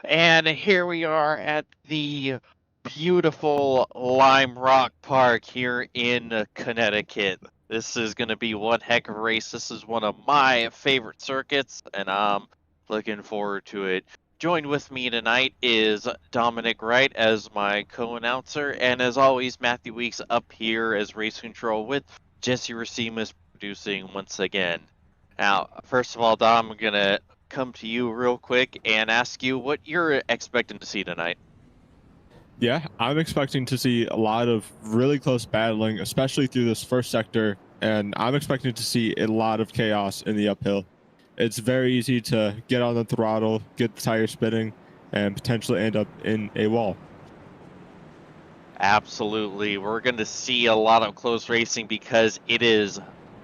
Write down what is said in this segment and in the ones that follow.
And here we are at the beautiful Lime Rock Park here in Connecticut. This is going to be one heck of a race. This is one of my favorite circuits, and I'm looking forward to it. Joined with me tonight is Dominc Wright as my co-announcer, and as always, Matthew Weeks up here as race control with Jesse Racimas producing once again. Now, first of all, Dom, I'm going to come to you real quick and ask you what you're expecting to see tonight. Yeah, I'm expecting to see a lot of really close battling, especially through this first sector, and I'm expecting to see a lot of chaos in the uphill. It's very easy to get on the throttle, get the tire spinning, and potentially end up in a wall. Absolutely. We're going to see a lot of close racing because it is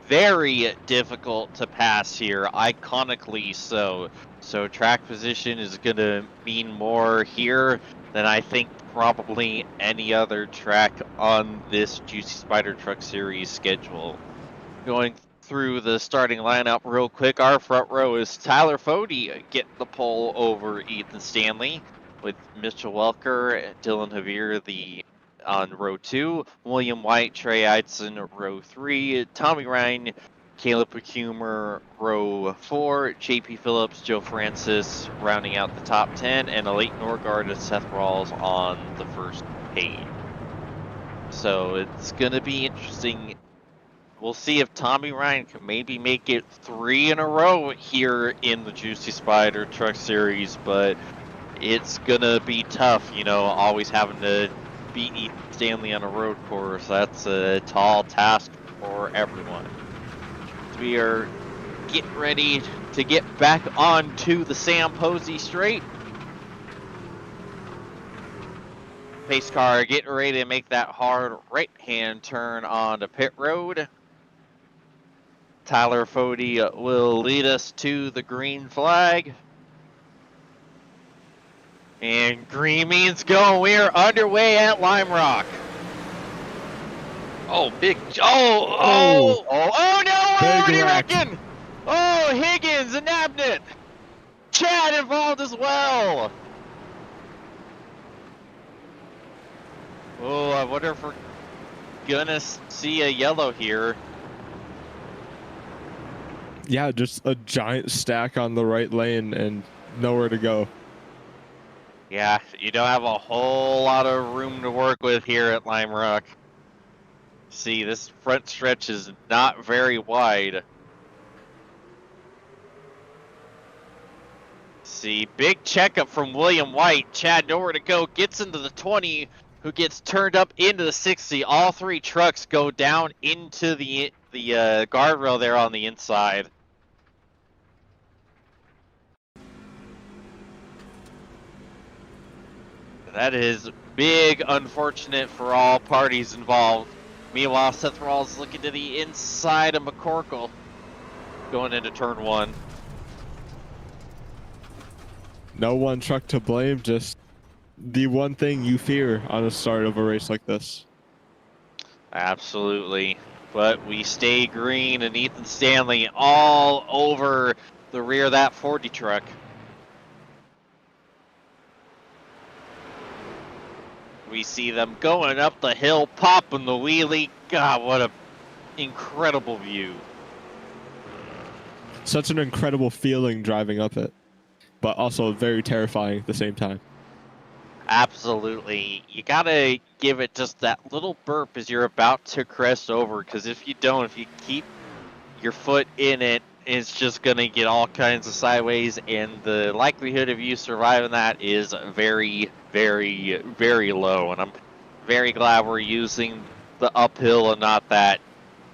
very difficult to pass here, iconically so. So track position is going to mean more here than I think probably any other track on this Juicy Spider Truck Series schedule. Going through the starting lineup real quick, our front row is Tyler Fody getting the pole over Ethan Stanley, with Mitchell Welker, Dylan Javier on row 2, William White, Trey Eidson row 3, Tommy Ryan, Caleb Pecumer row 4, JP Phillips, Joe Francis rounding out the top 10, and Elite Norgard and Seth Rawls on the first page. So it's going to be interesting. We'll see if Tommy Ryan can maybe make it 3 in a row here in the Juicy Spider Truck Series, but it's gonna be tough, always having to beat Ethan Stanley on a road course. That's a tall task for everyone. We are getting ready to get back onto the Sam Posey Straight. Pace car getting ready to make that hard right-hand turn onto pit road. Tyler Fody will lead us to the green flag. And green means go. We are underway at Lime Rock. Oh, big. Oh no! What do you wreck. reckon? Oh, Higgins and Abnett. Chad involved as well. Oh, I wonder if we're gonna see a yellow here. Yeah, just a giant stack on the right lane and nowhere to go. Yeah, you don't have a whole lot of room to work with here at Lime Rock. See, this front stretch is not very wide. See, big checkup from William White. Chad, nowhere to go, gets into the 20, who gets turned up into the 60. All three trucks go down into the guardrail there on the inside. That is big, unfortunate for all parties involved. Meanwhile, Seth Rawls is looking to the inside of McCorkle, going into turn 1. No one truck to blame, just the one thing you fear on the start of a race like this. Absolutely. But we stay green, and Ethan Stanley all over the rear of that 40 truck. We see them going up the hill, popping the wheelie. God, what an incredible view. Such an incredible feeling driving up it, but also very terrifying at the same time. Absolutely. You gotta give it just that little burp as you're about to crest over, because if you don't, if you keep your foot in it, it's just gonna get all kinds of sideways, and the likelihood of you surviving that is very, very, very low. And I'm very glad we're using the uphill and not that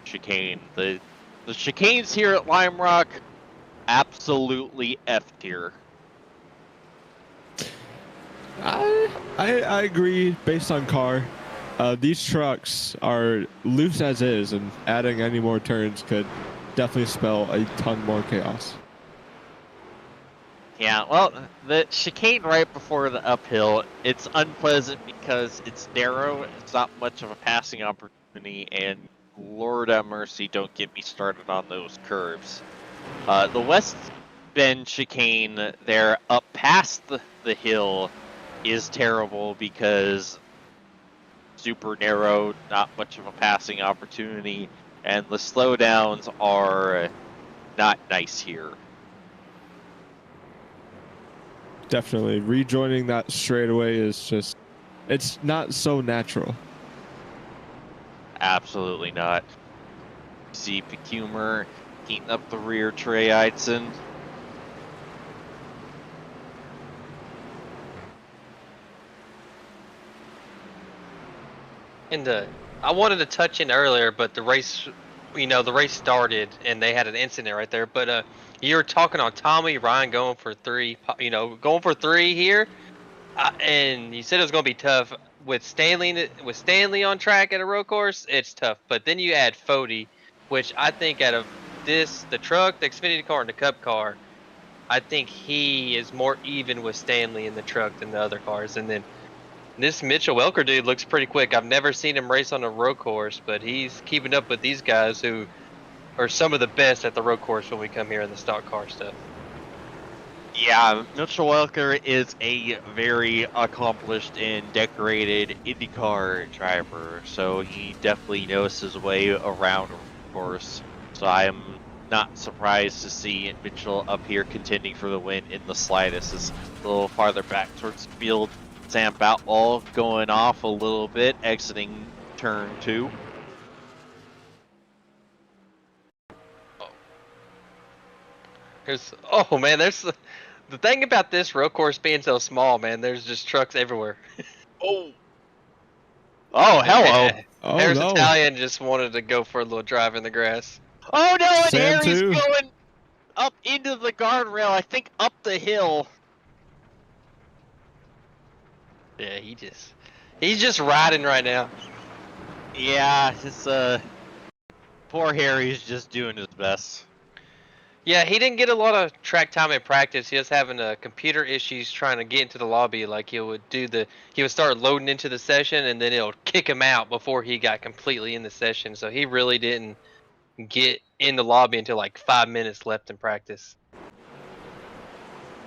chicane. The chicanes here at Lime Rock, absolutely F tier. I agree based on car. These trucks are loose as is, and adding any more turns could definitely spell a ton more chaos. Yeah, well, the chicane right before the uphill, it's unpleasant because it's narrow, it's not much of a passing opportunity, and Lord have mercy, don't get me started on those curves. The West Bend chicane there up past the hill is terrible because super narrow, not much of a passing opportunity, and the slowdowns are not nice here. Definitely. Rejoining that straightaway is just, it's not so natural. Absolutely not. See Pecumer heating up the rear Trey Eidson. And I wanted to touch in earlier, but the race, the race started and they had an incident right there. But you were talking on Tommy Ryan going for three, going for three here, and you said it was going to be tough with Stanley on track at a road course. It's tough, but then you add Fody, which I think out of the truck, the Xfinity car, and the Cup car, I think he is more even with Stanley in the truck than the other cars, and then. This Mitchell Welker dude looks pretty quick. I've never seen him race on a road course, but he's keeping up with these guys who are some of the best at the road course when we come here in the stock car stuff. Yeah, Mitchell Welker is a very accomplished and decorated IndyCar driver, so he definitely knows his way around a course. So I am not surprised to see Mitchell up here contending for the win in the slightest. Is a little farther back towards the field. Sam Boutwell going off a little bit, exiting turn 2. Oh man, there's the thing about this road course being so small, man. There's just trucks everywhere. Oh, hello. Oh, Harris no. Italian just wanted to go for a little drive in the grass. Oh no, and Sam Harry's too. going up into the guardrail, I think up the hill. Yeah, he's just riding right now. Yeah, his poor Harry's just doing his best. Yeah, he didn't get a lot of track time in practice. He was having computer issues trying to get into the lobby. Like he would start loading into the session and then it'll kick him out before he got completely in the session. So he really didn't get in the lobby until like 5 minutes left in practice.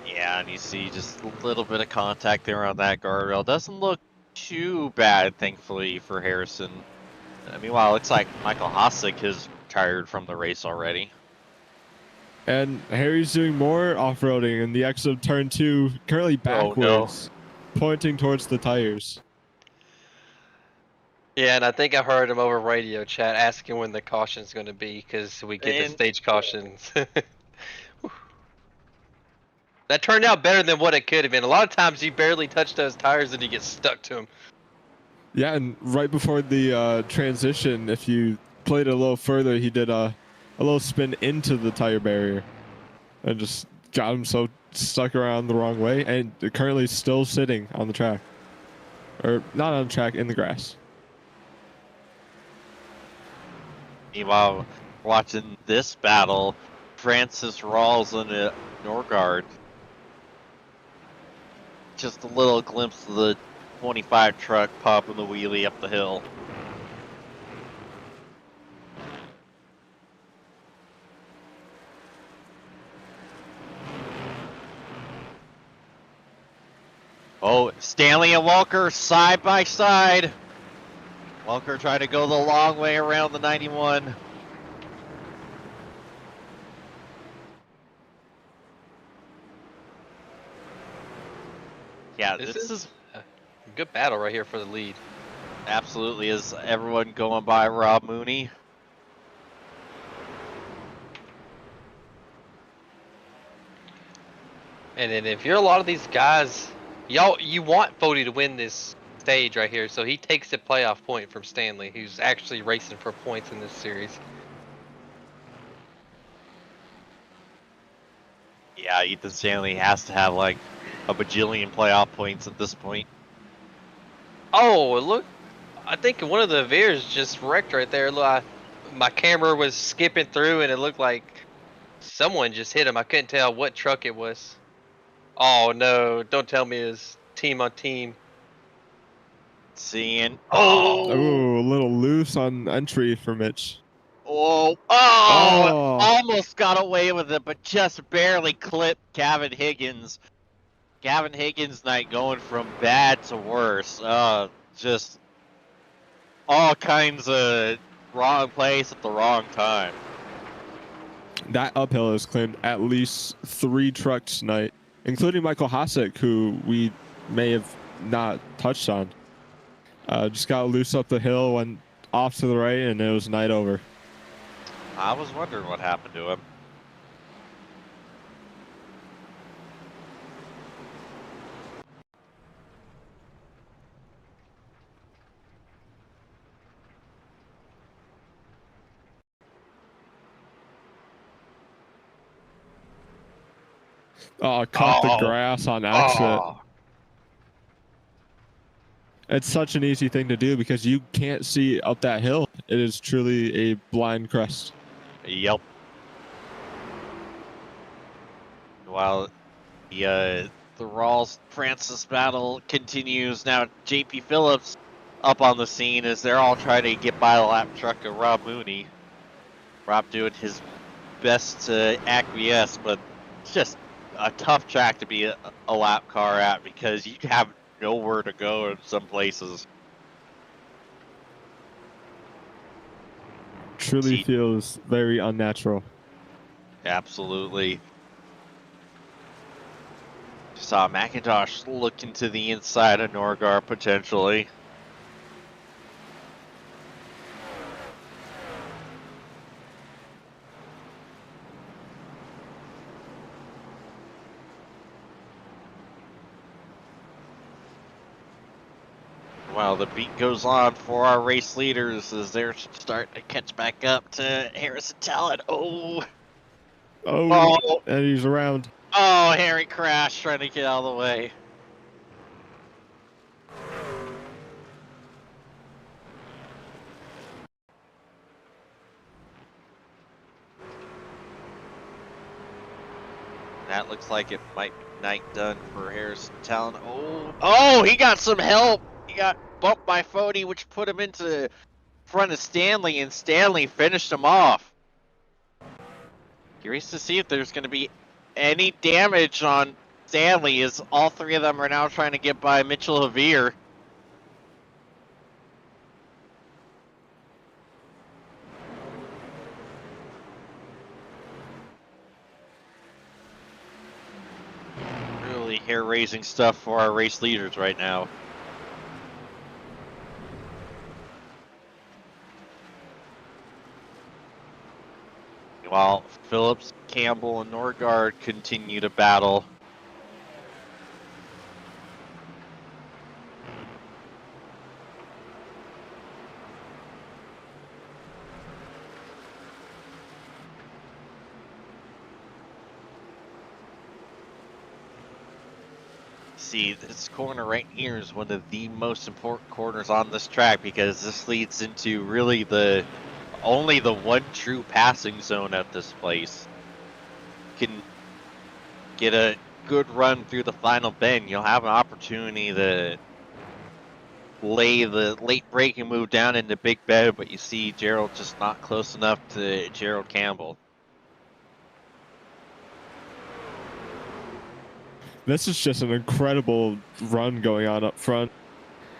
Yeah, and you see just a little bit of contact there on that guardrail. Doesn't look too bad, thankfully, for Harrison. Meanwhile, it looks like Michael Hossack has retired from the race already. And Harry's doing more off-roading in the exit of turn 2, currently backwards, pointing towards the tires. Yeah, and I think I heard him over radio chat asking when the caution's going to be because we get the stage cautions. That turned out better than what it could have been. A lot of times you barely touch those tires and you get stuck to them. Yeah, and right before the transition, if you played it a little further, he did a little spin into the tire barrier and just got him so stuck around the wrong way, and currently still sitting on the track. Or not on the track, in the grass. Meanwhile, watching this battle, Francis Rawls and Norgard. Just a little glimpse of the 25 truck popping the wheelie up the hill. Oh, Stanley and Walker side by side. Walker trying to go the long way around the 91. Yeah, this is a good battle right here for the lead. Absolutely. Is everyone going by Rob Mooney? And then if you're a lot of these guys, you want Fody to win this stage right here, so he takes the playoff point from Stanley, who's actually racing for points in this series. Yeah, Ethan Stanley has to have like a bajillion playoff points at this point. Oh, look. I think one of the Veers just wrecked right there. Look, my camera was skipping through and it looked like someone just hit him. I couldn't tell what truck it was. Oh no, don't tell me it's team on team. Seeing. Oh, a little loose on entry for Mitch. Oh, Oh. Almost got away with it, but just barely clipped Gavin Higgins. Gavin Higgins' night going from bad to worse. Just all kinds of wrong place at the wrong time. That uphill has claimed at least 3 trucks tonight, including Michael Hasek, who we may have not touched on. Just got loose up the hill, went off to the right, and it was night over. I was wondering what happened to him. Cut the grass on exit. Oh. It's such an easy thing to do because you can't see up that hill. It is truly a blind crest. Yep. While the Rawls Francis battle continues, now JP Phillips up on the scene as they're all trying to get by the lap truck of Rob Mooney. Rob doing his best to acquiesce, but it's just a tough track to be a lap car at because you have nowhere to go in some places. Truly feels very unnatural. Absolutely. Saw McIntosh looking to the inside of Norgar potentially. While the beat goes on for our race leaders as they're starting to catch back up to Harrison Talent. Oh, And he's around. Oh, Harry crashed trying to get out of the way. That looks like it might be night done for Harrison Talent. Oh, he got some help. He got bumped by Fody, which put him into front of Stanley, and Stanley finished him off. Curious to see if there's going to be any damage on Stanley, as all 3 of them are now trying to get by Mitchell Javier. Really hair-raising stuff for our race leaders right now. While Phillips, Campbell, and Norgard continue to battle. See, this corner right here is one of the most important corners on this track because this leads into really only the one true passing zone at this place. You can get a good run through the final bend. You'll have an opportunity to lay the late braking move down into Big Bend, but you see Gerald just not close enough to Gerald Campbell. This is just an incredible run going on up front.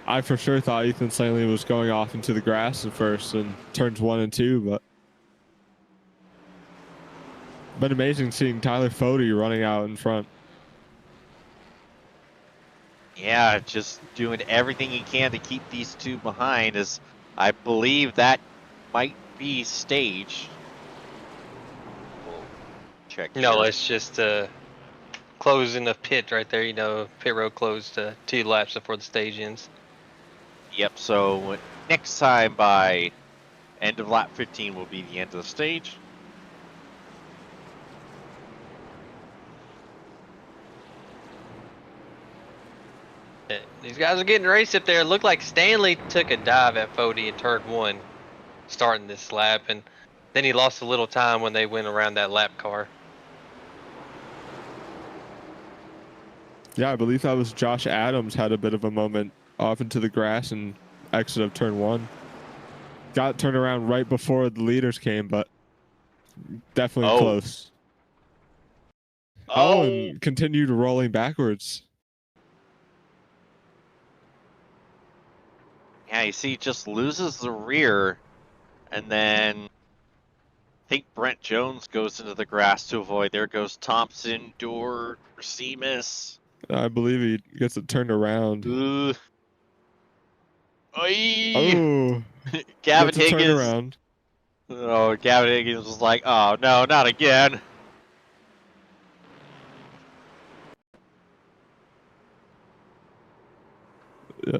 I for sure thought Ethan Stanley was going off into the grass at first in turns 1 and 2, but been amazing seeing Tyler Fody running out in front. Yeah, just doing everything he can to keep these 2 behind, as I believe that might be stage. We'll check. No, it's just closing the pit right there. You know, pit road closed 2 laps before the stage ends. Yep, so next time by end of lap 15 will be the end of the stage. These guys are getting raced up there. It looked like Stanley took a dive at Fody in turn 1 starting this lap, and then he lost a little time when they went around that lap car. Yeah, I believe that was Josh Adams had a bit of a moment off into the grass and exit of turn 1. Got turned around right before the leaders came, but definitely close. And continued rolling backwards. Yeah, you see, just loses the rear, and then I think Brent Jones goes into the grass to avoid. There goes Thompson, Dorr, Seamus. I believe he gets it turned around. Ooh. Oy! Oh, Gavin gets it turned Higgins. around. Oh, Gavin Higgins was like, oh no, not again. Yeah.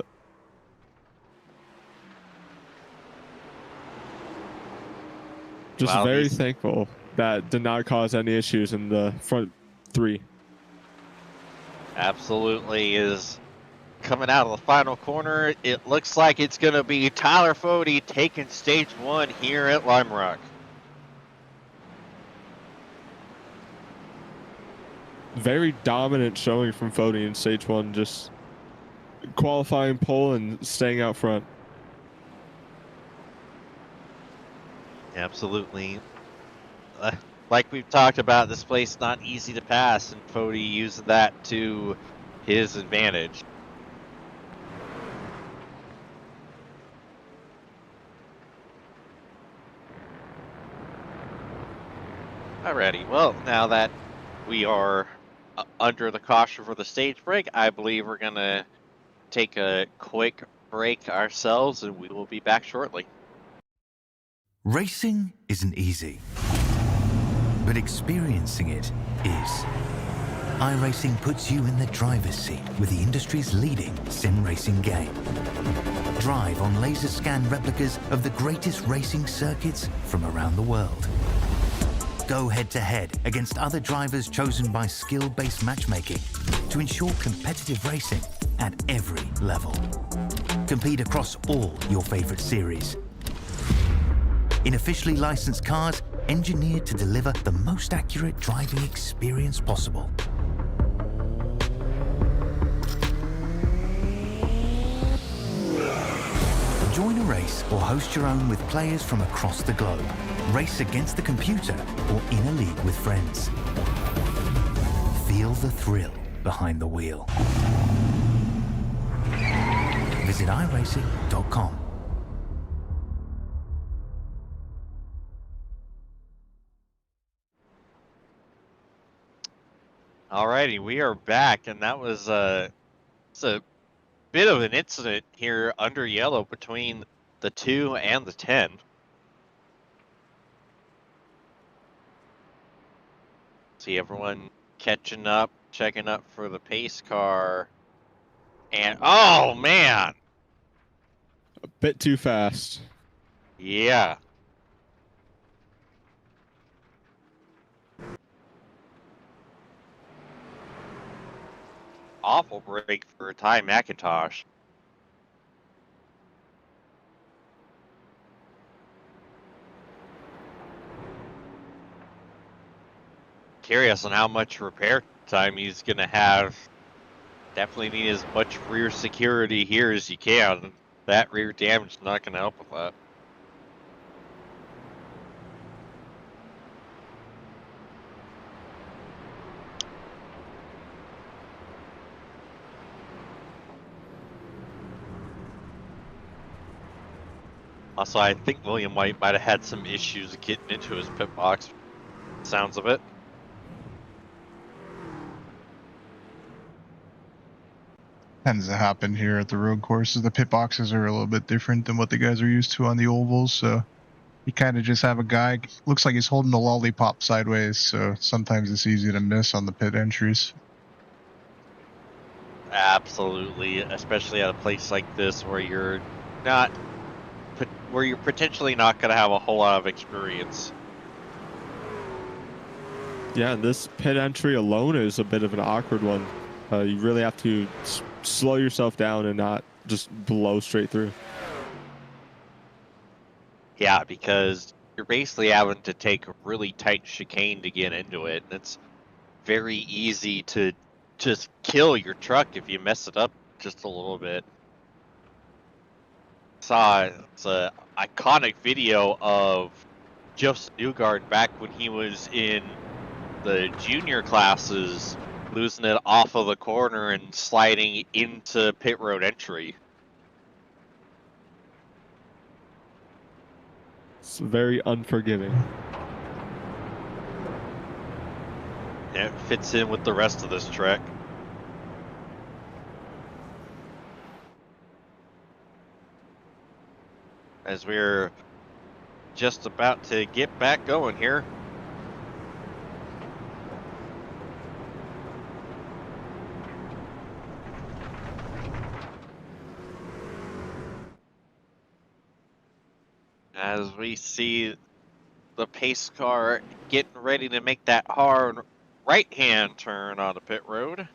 Just Wow, very these- thankful that did not cause any issues in the front three. Absolutely is coming out of the final corner. It looks like it's going to be Tyler Fody taking stage 1 here at Lime Rock. Very dominant showing from Fody in stage 1, just qualifying pole and staying out front. Absolutely. Like we've talked about, this place not easy to pass, and Fody used that to his advantage. Alrighty, well, now that we are under the caution for the stage break, I believe we're going to take a quick break ourselves, and we will be back shortly. Racing isn't easy, but experiencing it is. iRacing puts you in the driver's seat with the industry's leading sim racing game. Drive on laser scan replicas of the greatest racing circuits from around the world. Go head-to-head against other drivers chosen by skill-based matchmaking to ensure competitive racing at every level. Compete across all your favorite series. In officially licensed cars, engineered to deliver the most accurate driving experience possible. Join a race or host your own with players from across the globe. Race against the computer or in a league with friends. Feel the thrill behind the wheel. Visit iRacing.com. Alrighty, we are back, and that was it's a bit of an incident here under yellow between the 2 and the 10. See everyone catching up, checking up for the pace car, and oh man, A bit too fast. yeah. Awful break for Ty McIntosh. Curious on how much repair time he's going to have. Definitely need as much rear security here as you can. That rear damage is not going to help with that. Also, I think William White might have had some issues getting into his pit box. Sounds of it. Tends to happen here at the road courses. The pit boxes are a little bit different than what the guys are used to on the ovals, so you kind of just have a guy, looks like he's holding the lollipop sideways, so sometimes it's easy to miss on the pit entries. Absolutely, especially at a place like this where you're potentially not going to have a whole lot of experience. Yeah, this pit entry alone is a bit of an awkward one. You really have to slow yourself down and not just blow straight through. Yeah, because you're basically having to take a really tight chicane to get into it, and it's very easy to just kill your truck if you mess it up just a little bit. It's an iconic video of Joseph Newgarden back when he was in the junior classes, losing it off of the corner and sliding into pit road entry. It's very unforgiving. Yeah, it fits in with the rest of this track. As we're just about to get back going here. As we see the pace car getting ready to make that hard right-hand turn on the pit road.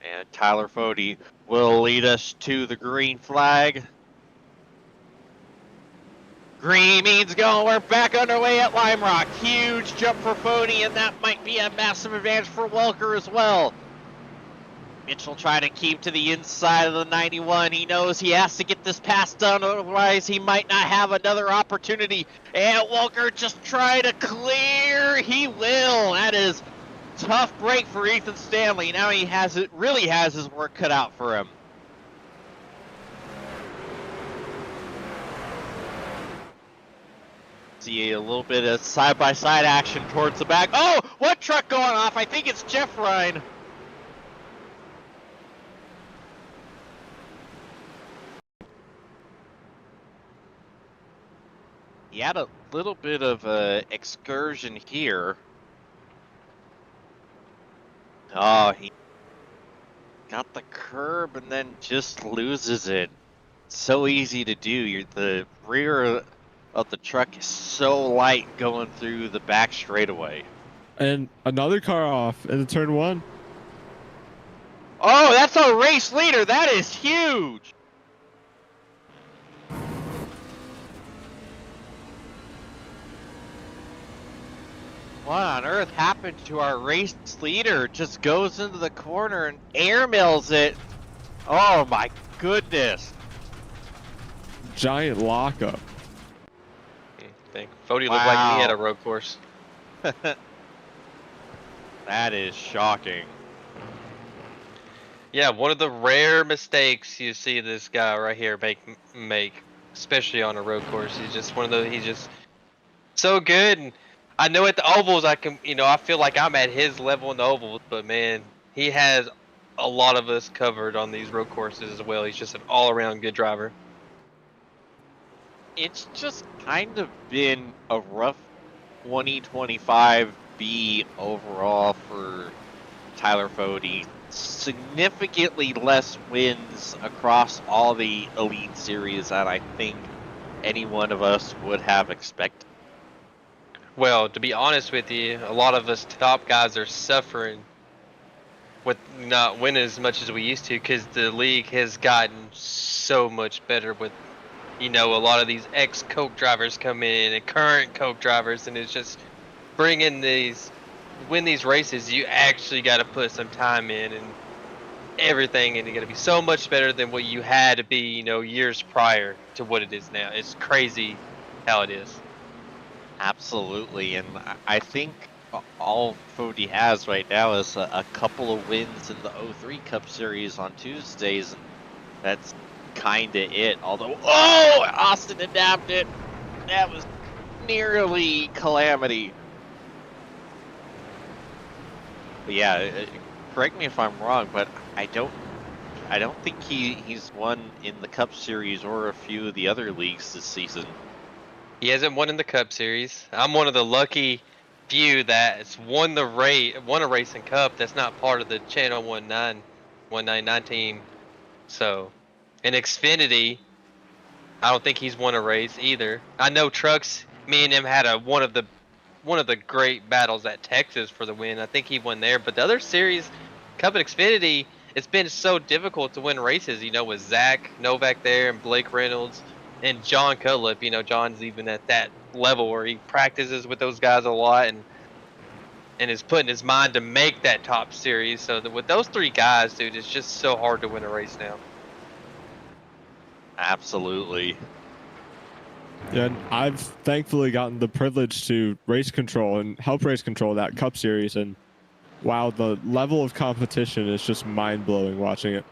And Tyler Fode will lead us to the green flag. Green means go. We're back underway at Lime Rock. Huge jump for Fode, and that might be a massive advantage for Welker as well. Mitchell trying to keep to the inside of the 91. He knows he has to get this pass done, otherwise he might not have another opportunity. And Welker just trying to clear. He will. That is tough break for Ethan Stanley. Now he really has his work cut out for him. See a little bit of side-by-side action towards the back. Oh, what truck going off? I think it's Jeff Ryan. He had a little bit of an excursion here. Oh, he got the curb and then just loses it. So easy to do. The rear of the truck is so light going through the back straightaway. And another car off in the turn one. Oh, that's a race leader. That is huge. What on earth happened to our race leader? Just goes into the corner and air mills it. Oh my goodness. Giant lockup. I think Fode looked like he had a road course. That is shocking. Yeah, one of the rare mistakes you see this guy right here make, especially on a road course. He's just one of those. He's just so good. And I know at the ovals, I feel like I'm at his level in the ovals, but man, he has a lot of us covered on these road courses as well. He's just an all-around good driver. It's just kind of been a rough 2025B overall for Tyler Fode. Significantly less wins across all the Elite Series than I think any one of us would have expected. Well, to be honest with you, a lot of us top guys are suffering with not winning as much as we used to because the league has gotten so much better with, a lot of these ex-Coke drivers come in and current Coke drivers, and it's just win these races, you actually got to put some time in and everything, and you got to be so much better than what you had to be, years prior to what it is now. It's crazy how it is. Absolutely, and I think all Fode has right now is a couple of wins in the 03 Cup Series on Tuesdays, and that's kind of it. Although, Austin adapted. That was nearly calamity. But yeah, correct me if I'm wrong, but I don't think he's won in the Cup Series or a few of the other leagues this season. He hasn't won in the Cup Series. I'm one of the lucky few that's won a race in Cup that's not part of the Channel 199 team. So, in Xfinity, I don't think he's won a race either. I know Trucks, me and him had one of the great battles at Texas for the win. I think he won there, but the other series, Cup and Xfinity, it's been so difficult to win races. With Zach Novak there and Blake Reynolds. And John Cutlip, John's even at that level where he practices with those guys a lot and is putting his mind to make that top series. So with those three guys, dude, it's just so hard to win a race now. Absolutely. Yeah, and I've thankfully gotten the privilege to race control and help race control that Cup Series, and wow, the level of competition is just mind-blowing watching it.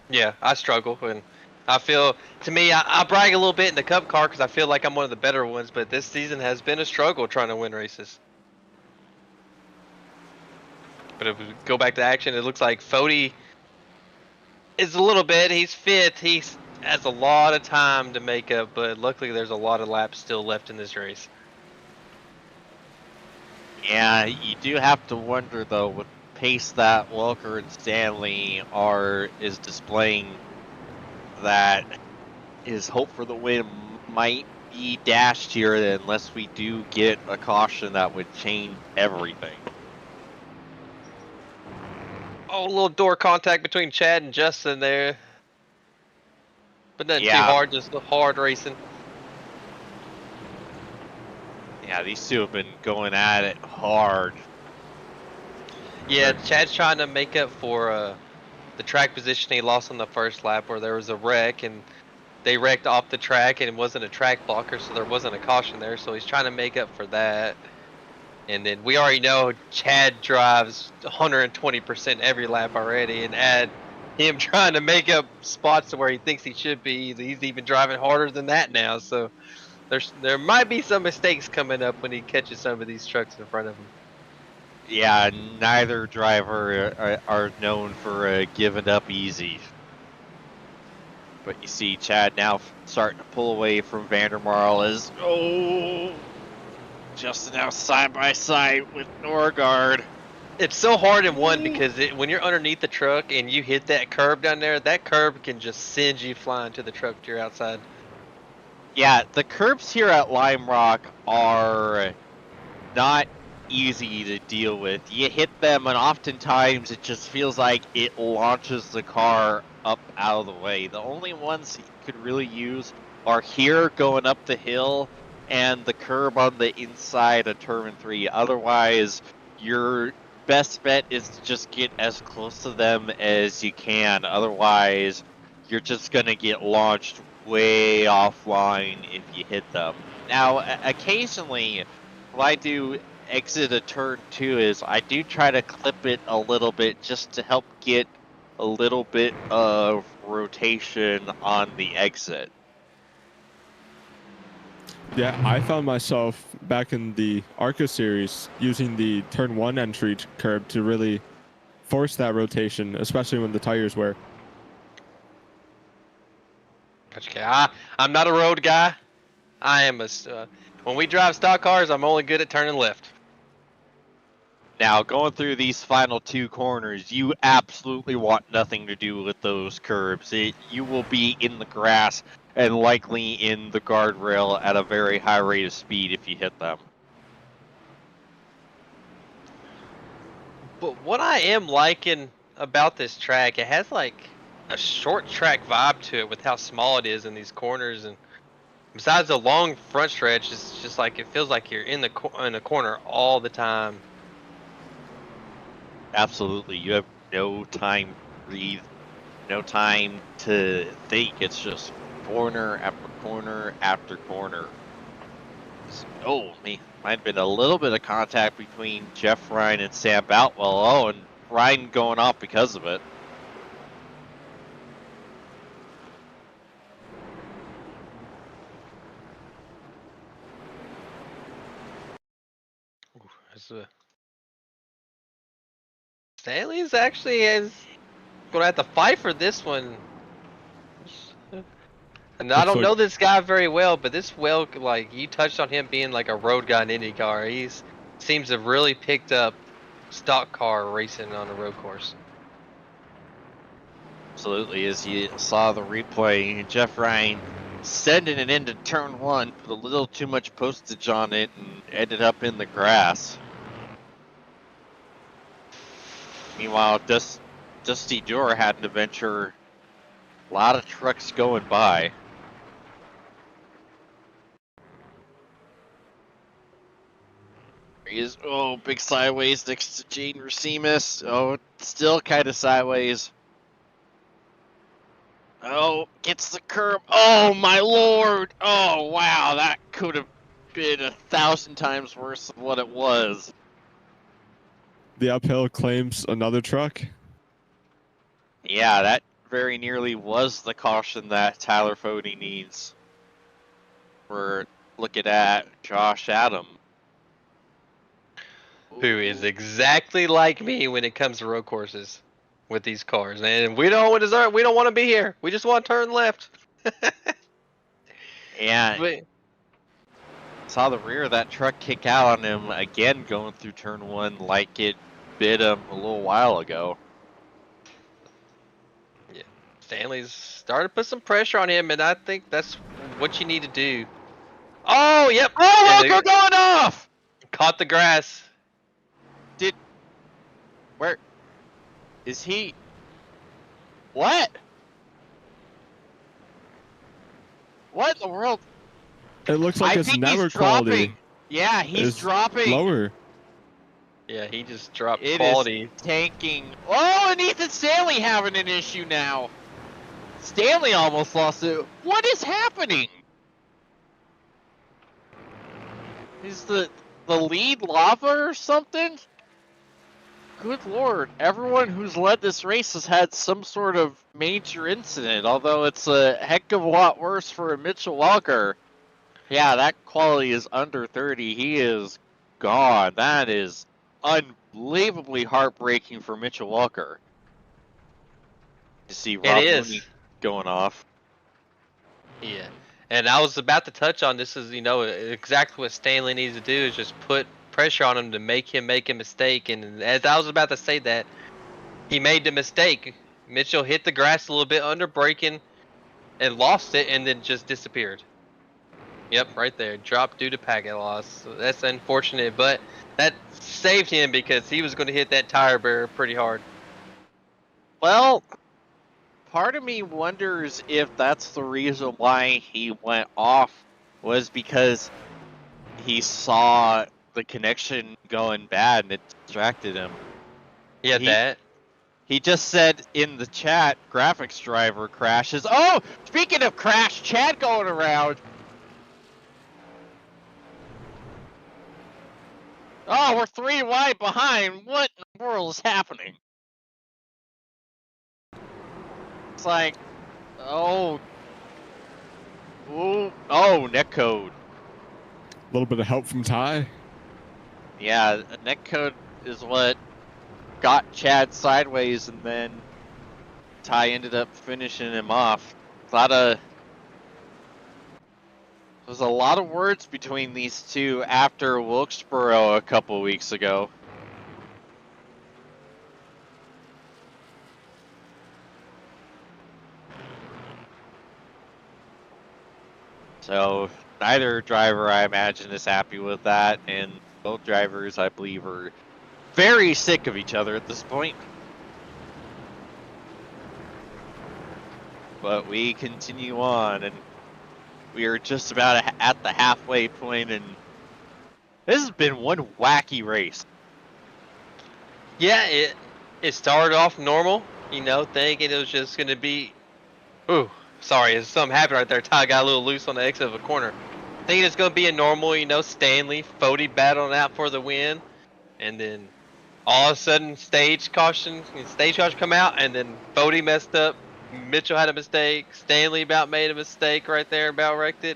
Yeah, I struggle, and I feel, to me, I brag a little bit in the Cup car because I feel like I'm one of the better ones, but this season has been a struggle trying to win races. But if we go back to action, it looks like Fody is a little bit, he's fifth, he's has a lot of time to make up, but luckily there's a lot of laps still left in this race. Yeah, you do have to wonder though, with the pace that Welker and Stanley is displaying, that his hope for the win might be dashed here unless we do get a caution that would change everything. Oh, a little door contact between Chad and Justin there. But nothing too Yeah. hard, just hard racing. Yeah, these two have been going at it hard. Yeah, Chad's trying to make up for the track position he lost on the first lap where there was a wreck and they wrecked off the track and it wasn't a track blocker, so there wasn't a caution there, so he's trying to make up for that. And then we already know Chad drives 120% every lap already, and add him trying to make up spots to where he thinks he should be, he's even driving harder than that now, so there might be some mistakes coming up when he catches some of these trucks in front of him. Yeah, neither driver are known for giving up easy. But you see Chad now starting to pull away from Vandermarl as, Justin now side by side with Norgard. It's so hard in one because when you're underneath the truck and you hit that curb down there, that curb can just send you flying to the truck to your outside. Yeah, the curbs here at Lime Rock are not easy to deal with. You hit them and oftentimes it just feels like it launches the car up out of the way. The only ones you could really use are here going up the hill and the curb on the inside of turn 3. Otherwise, your best bet is to just get as close to them as you can. Otherwise, you're just going to get launched way offline if you hit them. Now, occasionally, what I do exit a turn 2 is I do try to clip it a little bit just to help get a little bit of rotation on the exit. Yeah, I found myself back in the ARCA series using the turn 1 entry curb to really force that rotation, especially when the tires wear. Okay, I'm not a road guy. I am when we drive stock cars, I'm only good at turning left. Now, going through these final 2 corners, you absolutely want nothing to do with those curbs. You will be in the grass and likely in the guardrail at a very high rate of speed if you hit them. But what I am liking about this track, it has like a short track vibe to it with how small it is in these corners, and besides the long front stretch, it's just like it feels like you're in the corner all the time. Absolutely, you have no time to breathe, no time to think. It's just corner after corner after corner. Oh, me. Might have been a little bit of contact between Jeff Ryan and Sam Boutwell. Oh, and Ryan going off because of it. Stanley's actually is gonna have to fight for this one. And I don't know this guy very well, but like you touched on him being like a road guy in IndyCar. He's seems to have really picked up stock car racing on a road course. Absolutely, as you saw the replay, Jeff Ryan sending it into turn 1, put a little too much postage on it and ended up in the grass. Meanwhile, Dusty Dewar had an adventure. A lot of trucks going by. He is, big sideways next to Gene Racimus. Oh, still kind of sideways. Oh, gets the curb. Oh, my lord. Oh, wow. That could have been 1,000 times worse than what it was. The uphill claims another truck. Yeah, that very nearly was the caution that Tyler Fody needs. We're looking at Josh Adam, Who is exactly like me when it comes to road courses with these cars, and we don't want to be here. We just want to turn left. and But, saw the rear of that truck kick out on him again going through turn 1 like it bit him a little while ago. yeah, Stanley's started to put some pressure on him, and I think that's what you need to do. Oh, yep. Oh, And we're it going off! caught the grass. Where is he? What? What in the world? It looks like I it's think never he's quality. dropping. Yeah, he's It's dropping. Lower. Yeah, he just dropped It quality. is tanking. Oh, and Ethan Stanley having an issue now. Stanley almost lost it. What is happening? Is the lead lava or something? Good lord, everyone who's led this race has had some sort of major incident, although it's a heck of a lot worse for Mitchell Walker. Yeah, that quality is under 30. He is gone. That is unbelievably heartbreaking for Mitchell Walker. To see It Rob is. Mooney going off. Yeah. And I was about to touch on this is, exactly what Stanley needs to do is just put pressure on him to make him make a mistake. And as I was about to say that, he made the mistake. Mitchell hit the grass a little bit under braking and lost it and then just disappeared. Yep, right there. Dropped due to packet loss. So that's unfortunate, but that saved him because he was going to hit that tire barrier pretty hard. Well, part of me wonders if that's the reason why he went off was because he saw the connection going bad and it distracted him. Yeah, He just said in the chat, graphics driver crashes. Oh, speaking of crash, Chad going around. Oh, we're 3 wide behind. What in the world is happening? It's like, oh, netcode. A little bit of help from Ty. Yeah, netcode is what got Chad sideways, and then Ty ended up finishing him off. There's a lot of words between these two after Wilkesboro a couple weeks ago. So neither driver, I imagine, is happy with that, and both drivers, I believe, are very sick of each other at this point. But we continue on, and we are just about at the halfway point, and this has been one wacky race. Yeah, it started off normal, thinking it was just going to be... Ooh, sorry, something happened right there. Ty got a little loose on the exit of a corner. Thinking it's going to be a normal, Stanley, Fody battling out for the win. And then all of a sudden, stage caution come out, and then Fody messed up. Mitchell had a mistake. Stanley about made a mistake right there, about wrecked it.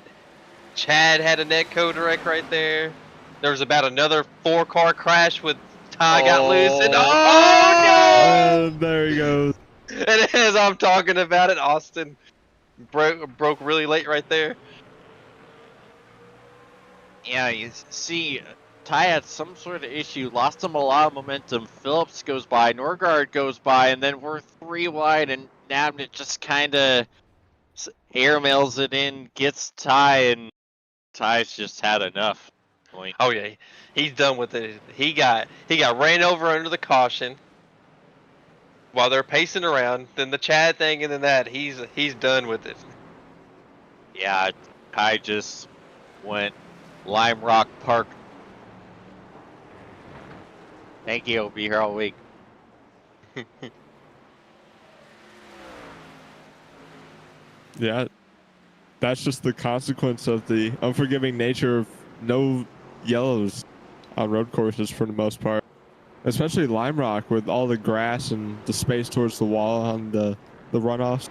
Chad had a netcode wreck right there. There was about another 4-car crash with Ty got loose, and no! And there he goes. And as I'm talking about it, Austin broke really late right there. Yeah, you see, Ty had some sort of issue, lost him a lot of momentum. Phillips goes by, Norgard goes by, and then we're 3 wide, and Nabnett just kind of airmails it in, gets Ty, and Ty's just had enough. Point. Oh yeah, he's done with it. He got ran over under the caution while they're pacing around. Then the Chad thing, and then that he's done with it. Yeah, Ty just went Lime Rock Park. Thank you. I'll be here all week. Yeah, that's just the consequence of the unforgiving nature of no yellows on road courses for the most part. Especially Lime Rock with all the grass and the space towards the wall on the the runoffs,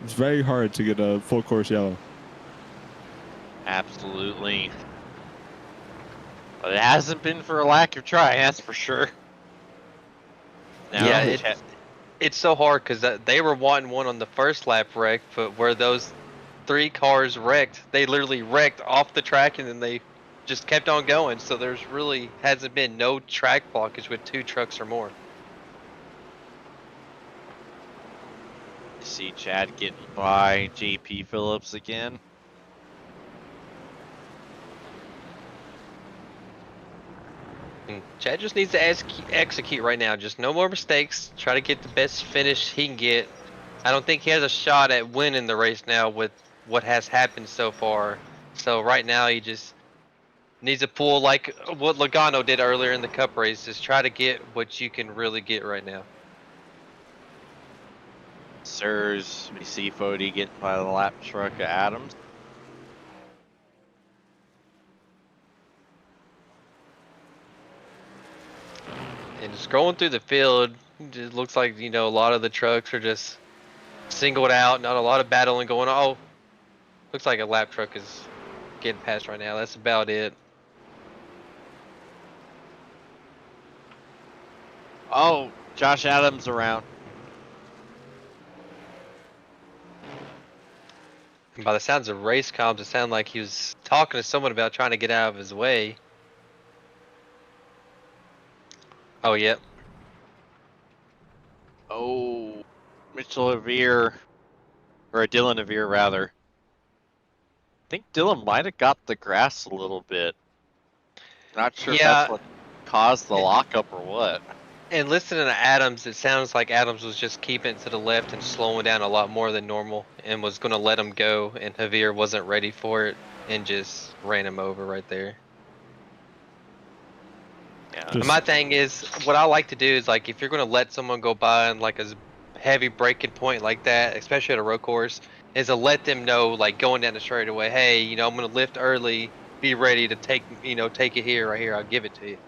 it's very hard to get a full course yellow. Absolutely. But it hasn't been for a lack of try, that's for sure. Now, Yeah, it's so hard because they were wanting one on the first lap wreck, but where those 3 cars wrecked, they literally wrecked off the track and then they just kept on going. So there's really hasn't been no track blockage with 2 trucks or more. see Chad getting by JP Phillips again. And Chad just needs to execute right now. Just no more mistakes. Try to get the best finish he can get. I don't think he has a shot at winning the race now with what has happened so far. So right now he just needs to pull like what Logano did earlier in the Cup race. Just try to get what you can really get right now. Sirs, we see Fody getting by the lap truck of Adams. And just going through the field, it looks like, you know, a lot of the trucks are just singled out, not a lot of battling going on. Oh, looks like a lap truck is getting past right now. That's about it. Oh, Josh Adams around. And by the sounds of race comms, it sounded like he was talking to someone about trying to get out of his way. Oh, yep. Oh, Mitchell Avere, or Dylan Avere rather. I think Dylan might have got the grass a little bit. Not sure if that's what caused the lockup or what. And listening to Adams, it sounds like Adams was just keeping it to the left and slowing down a lot more than normal and was going to let him go, and Javier wasn't ready for it and just ran him over right there. Yeah. My thing is, what I like to do is, like, if you're going to let someone go by on like a heavy braking point like that, especially at a road course, is to let them know, like, going down the straightaway, hey, you know, I'm going to lift early, be ready to take it here, right here, I'll give it to you.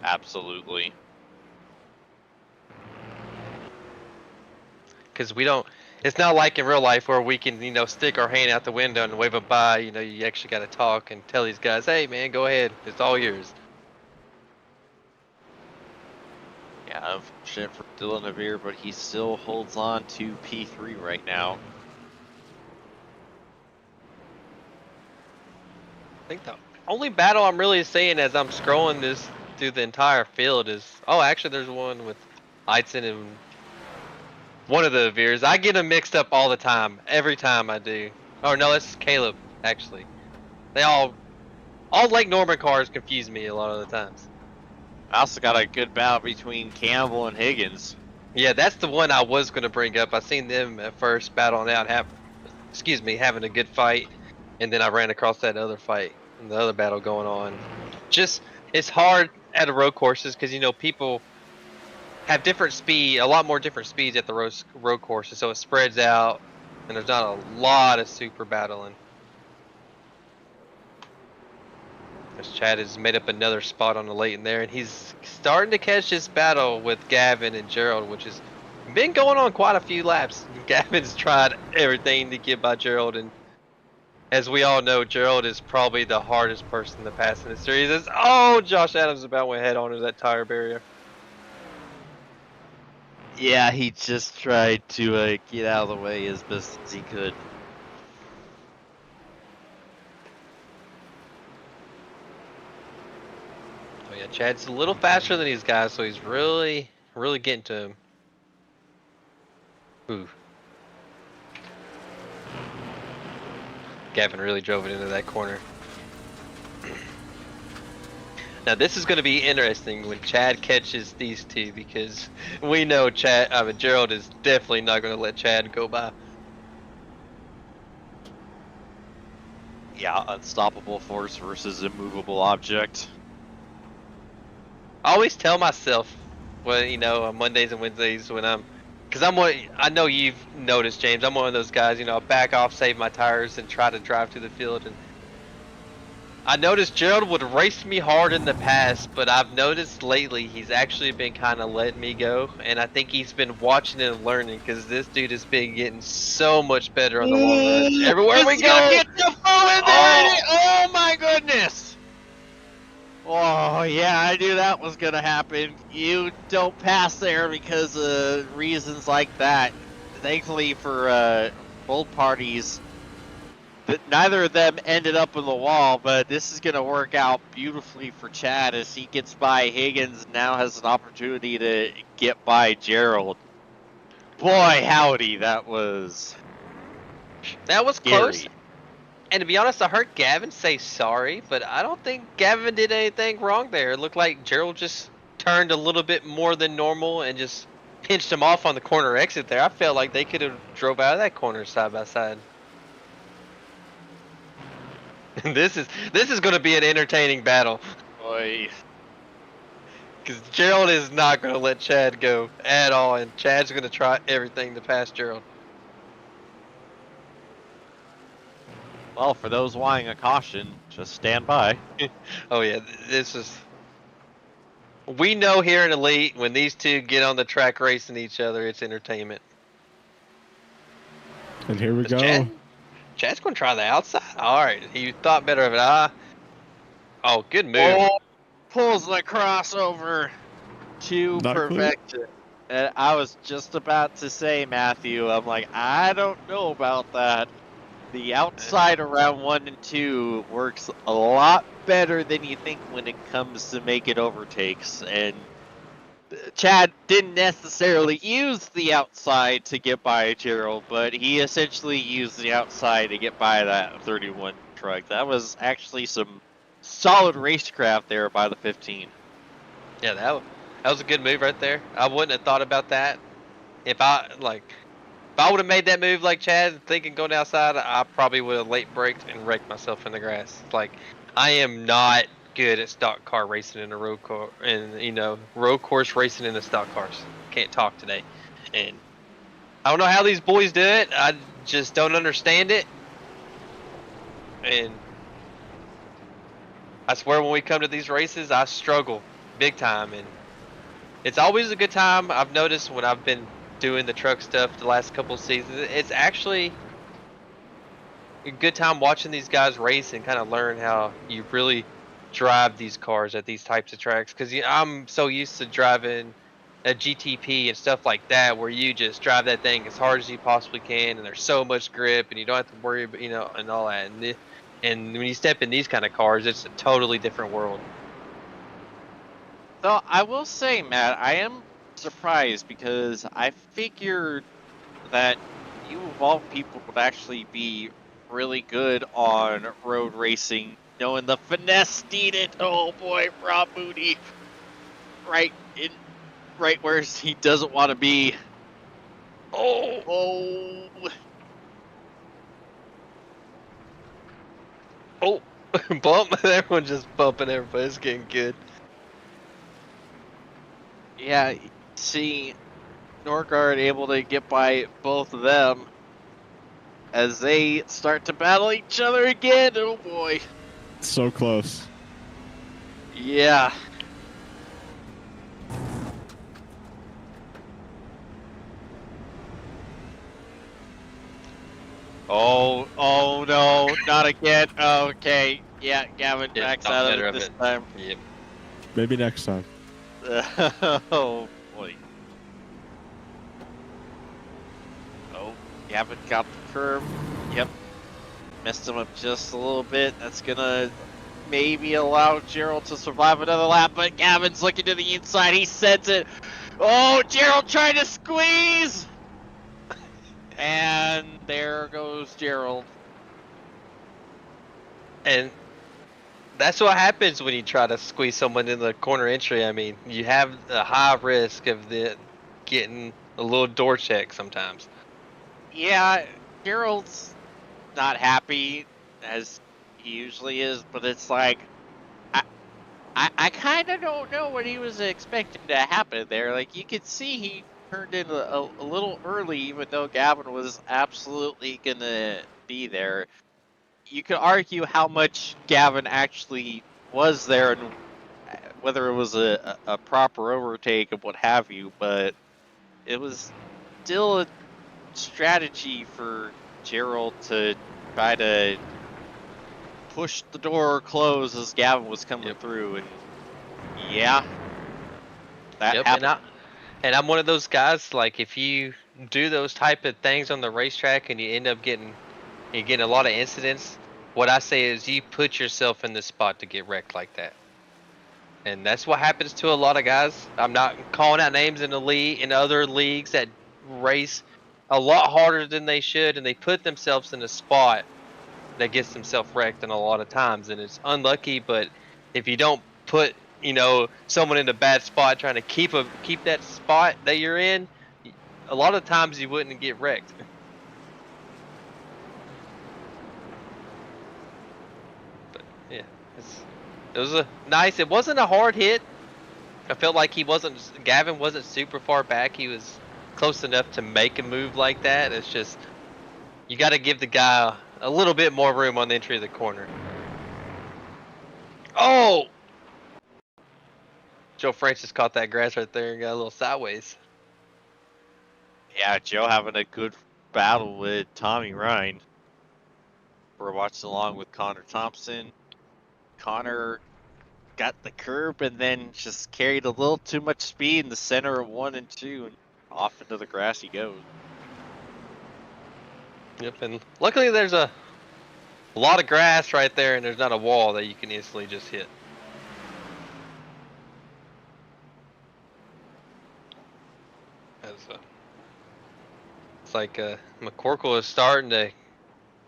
Absolutely. Because we don't, it's not like in real life where we can, you know, stick our hand out the window and wave them by. You know, you actually got to talk and tell these guys, hey, man, go ahead, it's all yours. Yeah, unfortunate for Dylan Avere, but he still holds on to P3 right now. I think the only battle I'm really seeing as I'm scrolling this through the entire field is, oh, actually there's one with Eitzen and one of the Averes. I get them mixed up all the time, every time I do. Oh no, that's Caleb, actually. They all like Norman cars confuse me a lot of the times. I also got a good battle between Campbell and Higgins. Yeah, that's the one I was going to bring up. I seen them at first battling out, having a good fight, and then I ran across that other fight and the other battle going on. Just, it's hard at the road courses because, you know, people have different speed, a lot more different speeds at the road courses, so it spreads out, and there's not a lot of super battling. As Chad has made up another spot on the late in there, and he's starting to catch this battle with Gavin and Gerald, which has been going on quite a few laps. Gavin's tried everything to get by Gerald, and as we all know, Gerald is probably the hardest person to pass in the series. Oh, Josh Adams about went head on to that tire barrier. Yeah, he just tried to get out of the way as best as he could. Oh yeah, Chad's a little faster than these guys, so he's really getting to him. Ooh. Gavin really drove it into that corner. Now this is going to be interesting when Chad catches these two, because we know Gerald is definitely not going to let Chad go by. Yeah, unstoppable force versus immovable object. I always tell myself, well, you know, on Mondays and Wednesdays when I know you've noticed, James, I'm one of those guys, you know, back off, save my tires, and try to drive through the field. And I noticed Gerald would race me hard in the past, but I've noticed lately he's actually been kind of letting me go, and I think he's been watching and learning because this dude has been getting so much better on the long runs. Everywhere we It's gonna go, get the boom in there! Oh my goodness! Oh yeah, I knew that was gonna happen. You don't pass there because of reasons like that. Thankfully for both parties, neither of them ended up in the wall, but this is gonna work out beautifully for Chad as he gets by Higgins and now has an opportunity to get by Gerald. Boy, howdy, that was close. scary. And to be honest, I heard Gavin say sorry, but I don't think Gavin did anything wrong there. It looked like Gerald just turned a little bit more than normal and just pinched him off on the corner exit there. I felt like they could have drove out of that corner side by side. This is going to be an entertaining battle Boy. because Gerald is not going to let Chad go at all, and Chad's going to try everything to pass Gerald. Well, for those wanting a caution, just stand by. Oh yeah, this is. We know here in Elite when these two get on the track racing each other, it's entertainment. And here we go. Chad's going to try the outside. All right, he thought better of it. Oh, good move. Oh, pulls the crossover to Not clear. perfection. And I was just about to say, Matthew, I'm like, I don't know about that. The outside around 1 and 2 works a lot better than you think when it comes to making overtakes. And Chad didn't necessarily use the outside to get by Gerald, but he essentially used the outside to get by that 31 truck. That was actually some solid racecraft there by the 15. Yeah, that was a good move right there. I wouldn't have thought about that. If I would have made that move like Chad, thinking going outside, I probably would have late braked and wrecked myself in the grass. Like, I am not good at stock car racing in a road car, and road course racing in the stock cars. Can't talk today, and I don't know how these boys do it. I just don't understand it, and I swear when we come to these races, I struggle big time, and it's always a good time. I've noticed when I've been doing the truck stuff the last couple of seasons, it's actually a good time watching these guys race and kind of learn how you really drive these cars at these types of tracks, because I'm so used to driving a GTP and stuff like that where you just drive that thing as hard as you possibly can and there's so much grip and you don't have to worry about, and all that, and when you step in these kind of cars, it's a totally different world. So I will say, Matt, I am surprised because I figured that you of all people would actually be really good on road racing, knowing the finesse needed. Oh boy, Rob Moody, right where he doesn't want to be. Oh, Bump. Everyone's just bumping everybody. It's getting good. yeah. See, Norgard able to get by both of them as they start to battle each other again. Oh boy. So close. Yeah. Oh no, not again. Okay. Yeah, Gavin backs out of it this time. Yep. Maybe next time. Oh boy. Oh, Gavin got the curve. Yep. Messed him up just a little bit. That's gonna maybe allow Gerald to survive another lap, but Gavin's looking to the inside. He sends it. Oh, Gerald trying to squeeze! And there goes Gerald. And that's what happens when you try to squeeze someone in the corner entry. I mean, you have the high risk of getting a little door check sometimes. Yeah, Gerald's not happy as he usually is, but it's like I kind of don't know what he was expecting to happen there. Like, you could see he turned in a little early, even though Gavin was absolutely gonna be there. you could argue how much Gavin actually was there and whether it was a proper overtake and what have you, but it was still a strategy for Gerald to try to push the door close as Gavin was coming through, and yeah, that Yep, happened. and I'm one of those guys. Like, if you do those type of things on the racetrack and you end up getting a lot of incidents, what I say is you put yourself in the spot to get wrecked like that. And that's what happens to a lot of guys. I'm not calling out names in the league, in other leagues that race a lot harder than they should, and they put themselves in a spot that gets themselves wrecked in a lot of times, and it's unlucky. But if you don't put, someone in a bad spot trying to keep that spot that you're in, a lot of times you wouldn't get wrecked. But yeah, it was a nice. It wasn't a hard hit. I felt like Gavin wasn't super far back. He was close enough to make a move like that. It's just, you got to give the guy a little bit more room on the entry of the corner. Oh! Joe Francis caught that grass right there and got a little sideways. Yeah, Joe having a good battle with Tommy Ryan. We're watching along with Connor Thompson. Connor got the curb and then just carried a little too much speed in the center of 1 and 2, and off into the grass he goes. Yep, and luckily there's a lot of grass right there, and there's not a wall that you can instantly just hit. It's like McCorkle is starting to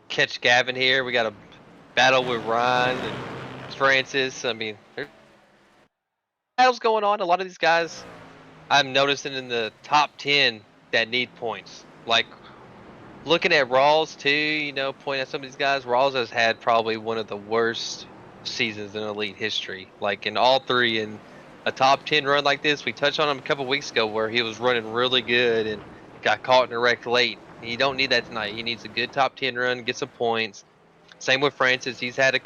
catch Gavin here. We got a battle with Ryan and Francis. I mean, there's battles going on. A lot of these guys I'm noticing in the top 10 that need points. Like, looking at Rawls too, pointing at some of these guys, Rawls has had probably one of the worst seasons in Elite history. Like, in all three, in a top 10 run like this, we touched on him a couple weeks ago where he was running really good and got caught in a wreck late. You don't need that tonight. He needs a good top 10 run, get some points. Same with Francis. He's had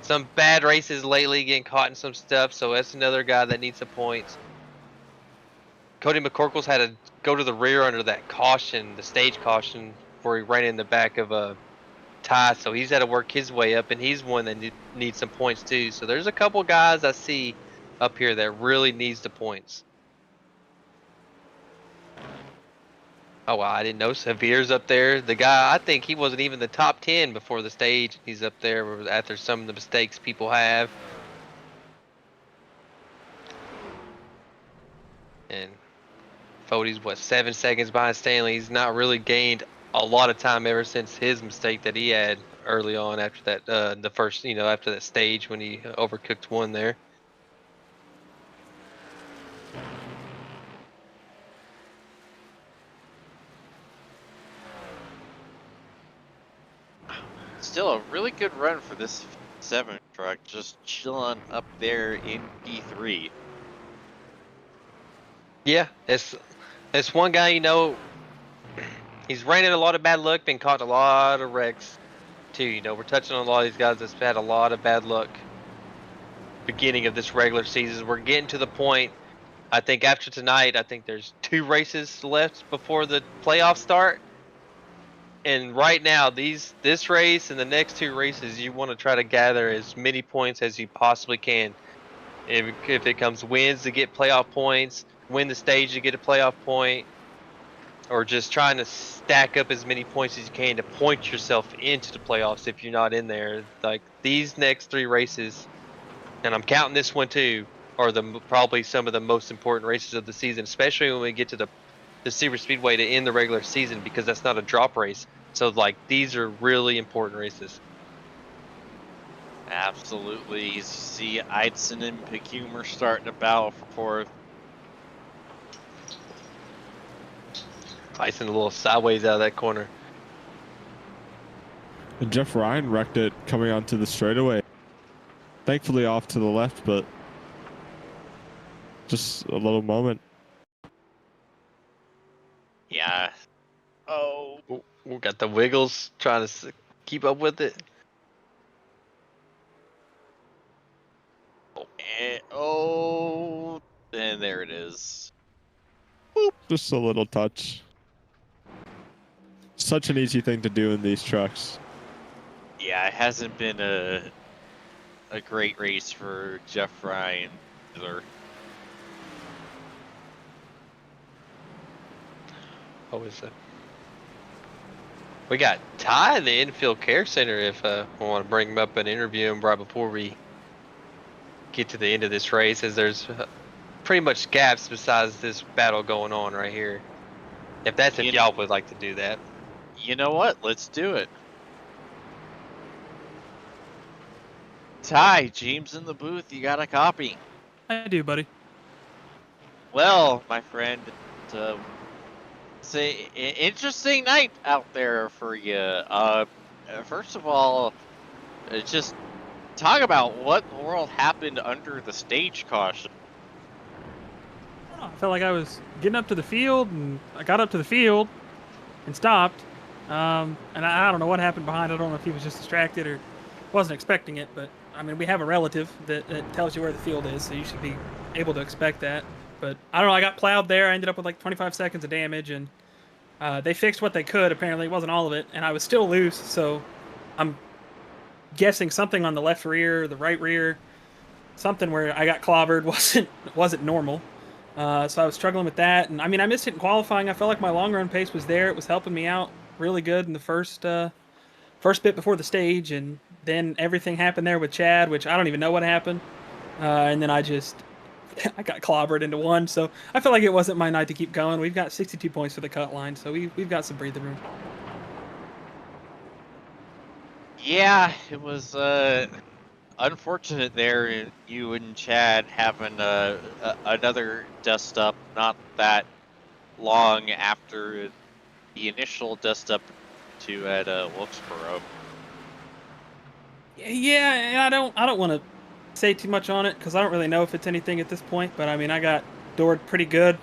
some bad races lately, getting caught in some stuff, so that's another guy that needs some points. Cody McCorkle's had to go to the rear under that caution, the stage caution, before he ran in the back of a tie. So he's had to work his way up, and he's one that needs some points too. So there's a couple guys I see up here that really needs the points. Oh wow, I didn't know Severe's up there. The guy, I think he wasn't even the top 10 before the stage. He's up there after some of the mistakes people have. And Fody's 7 seconds behind Stanley. He's not really gained a lot of time ever since his mistake that he had early on after that the first after that stage when he overcooked one there. Still a really good run for this 7 truck, just chilling up there in P3. Yeah, it's one guy, he's ran into a lot of bad luck, been caught in a lot of wrecks too. We're touching on a lot of these guys that's had a lot of bad luck beginning of this regular season. We're getting to the point, I think after tonight, I think there's 2 races left before the playoffs start. And right now, this race and the next 2 races, you want to try to gather as many points as you possibly can. If it comes wins to get playoff points, win the stage to get a playoff point, or just trying to stack up as many points as you can to point yourself into the playoffs if you're not in there. Like, these next 3 races, and I'm counting this one too, are probably some of the most important races of the season, especially when we get to the Super Speedway to end the regular season, because that's not a drop race. So, like, these are really important races. Absolutely. You see Eidson and Pecumer starting to battle for 4th. Eidson a little sideways out of that corner. And Jeff Ryan wrecked it coming onto the straightaway. Thankfully off to the left, but just a little moment. Yeah. Oh. We got the Wiggles trying to keep up with it. And there it is. Just a little touch. Such an easy thing to do in these trucks. Yeah, it hasn't been a great race for Jeff Ryan either. What was it? We got Ty in the infield care center if we want to bring him up and interview him right before we get to the end of this race, as there's pretty much gaps besides this battle going on right here. If y'all would like to do that. You know what? Let's do it. Ty, James in the booth, you got a copy. I do, buddy. Well, my friend, it's an interesting night out there for you. First of all, just talk about what in the world happened under the stage caution. I felt like I was getting up to the field, and I got up to the field and stopped. And I don't know what happened behind. I don't know if he was just distracted or wasn't expecting it. But I mean, we have a relative that tells you where the field is, so you should be able to expect that. But I don't know. I got plowed there. I ended up with like 25 seconds of damage, and they fixed what they could. Apparently, it wasn't all of it, and I was still loose. So I'm guessing something on the left rear, the right rear, something where I got clobbered wasn't normal. So I was struggling with that, and I mean, I missed it in qualifying. I felt like my long run pace was there. It was helping me out really good in the first bit before the stage, and then everything happened there with Chad, which I don't even know what happened. And then I got clobbered into one. So I felt like it wasn't my night to keep going. We've got 62 points for the cut line, so we've got some breathing room. Yeah, it was unfortunate there, you and Chad having another dust up not that long after the initial dust up at Wilkesboro. Yeah, and I don't want to say too much on it because I don't really know if it's anything at this point. But I mean, I got doored pretty good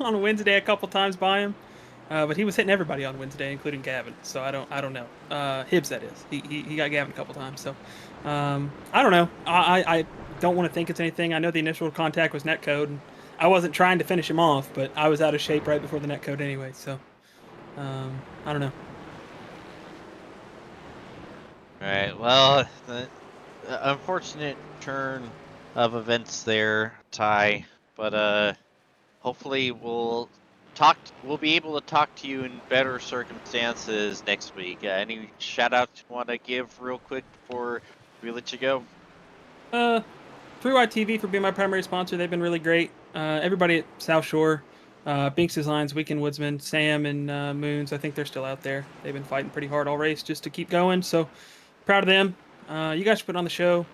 on Wednesday a couple times by him, but he was hitting everybody on Wednesday, including Gavin. So I don't know. Hibbs, that is. He got Gavin a couple times. So I don't know. I don't want to think it's anything. I know the initial contact was netcode, and I wasn't trying to finish him off, but I was out of shape right before the netcode anyway. So I don't know. Alright, well, the unfortunate turn of events there, Ty, but hopefully we'll be able to talk to you in better circumstances next week. Any shout outs you want to give real quick before we let you go? Through ITV for being my primary sponsor, they've been really great. Everybody at South Shore, Binks Designs, Weekend Woodsman, Sam and Moons, I think they're still out there. They've been fighting pretty hard all race just to keep going, so proud of them. You guys should put on the show.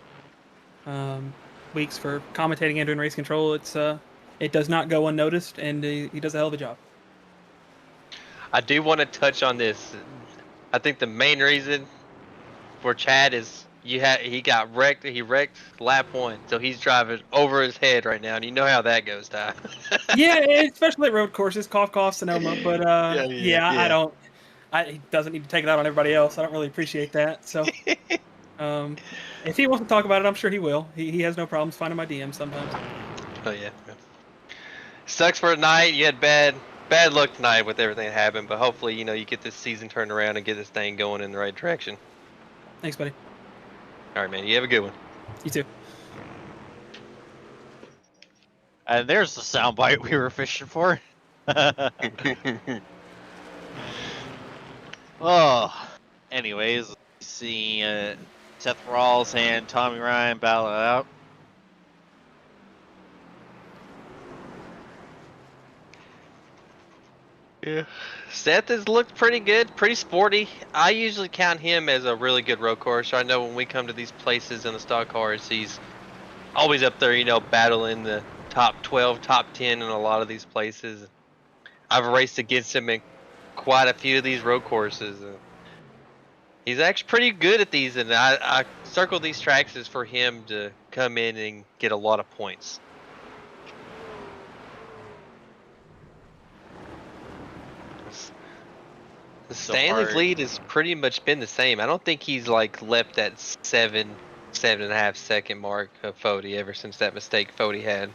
Weeks for commentating and doing race control. It does not go unnoticed, and he does a hell of a job. I do want to touch on this. I think the main reason for Chad is he got wrecked. He wrecked lap 1, so he's driving over his head right now, and you know how that goes, Ty. Yeah, especially at road courses, cough, Sonoma. But yeah. He doesn't need to take it out on everybody else. I don't really appreciate that. So, if he wants to talk about it, I'm sure he will. He has no problems finding my DMs sometimes. Oh yeah. Sucks for tonight. You had bad luck tonight with everything that happened, but hopefully, you get this season turned around and get this thing going in the right direction. Thanks, buddy. All right, man. You have a good one. You too. And there's the soundbite we were fishing for. Oh, anyways, let's see Seth Rawls and Tommy Ryan battle it out. Yeah. Seth has looked pretty good, pretty sporty. I usually count him as a really good road courser. I know when we come to these places in the stock cars, he's always up there, battling the top 12, top 10 in a lot of these places. I've raced against him in quite a few of these road courses. He's actually pretty good at these, and I circle these tracks as for him to come in and get a lot of points. The standings lead has pretty much been the same. I don't think he's left that 7.5 second mark of Fody ever since that mistake Fody had.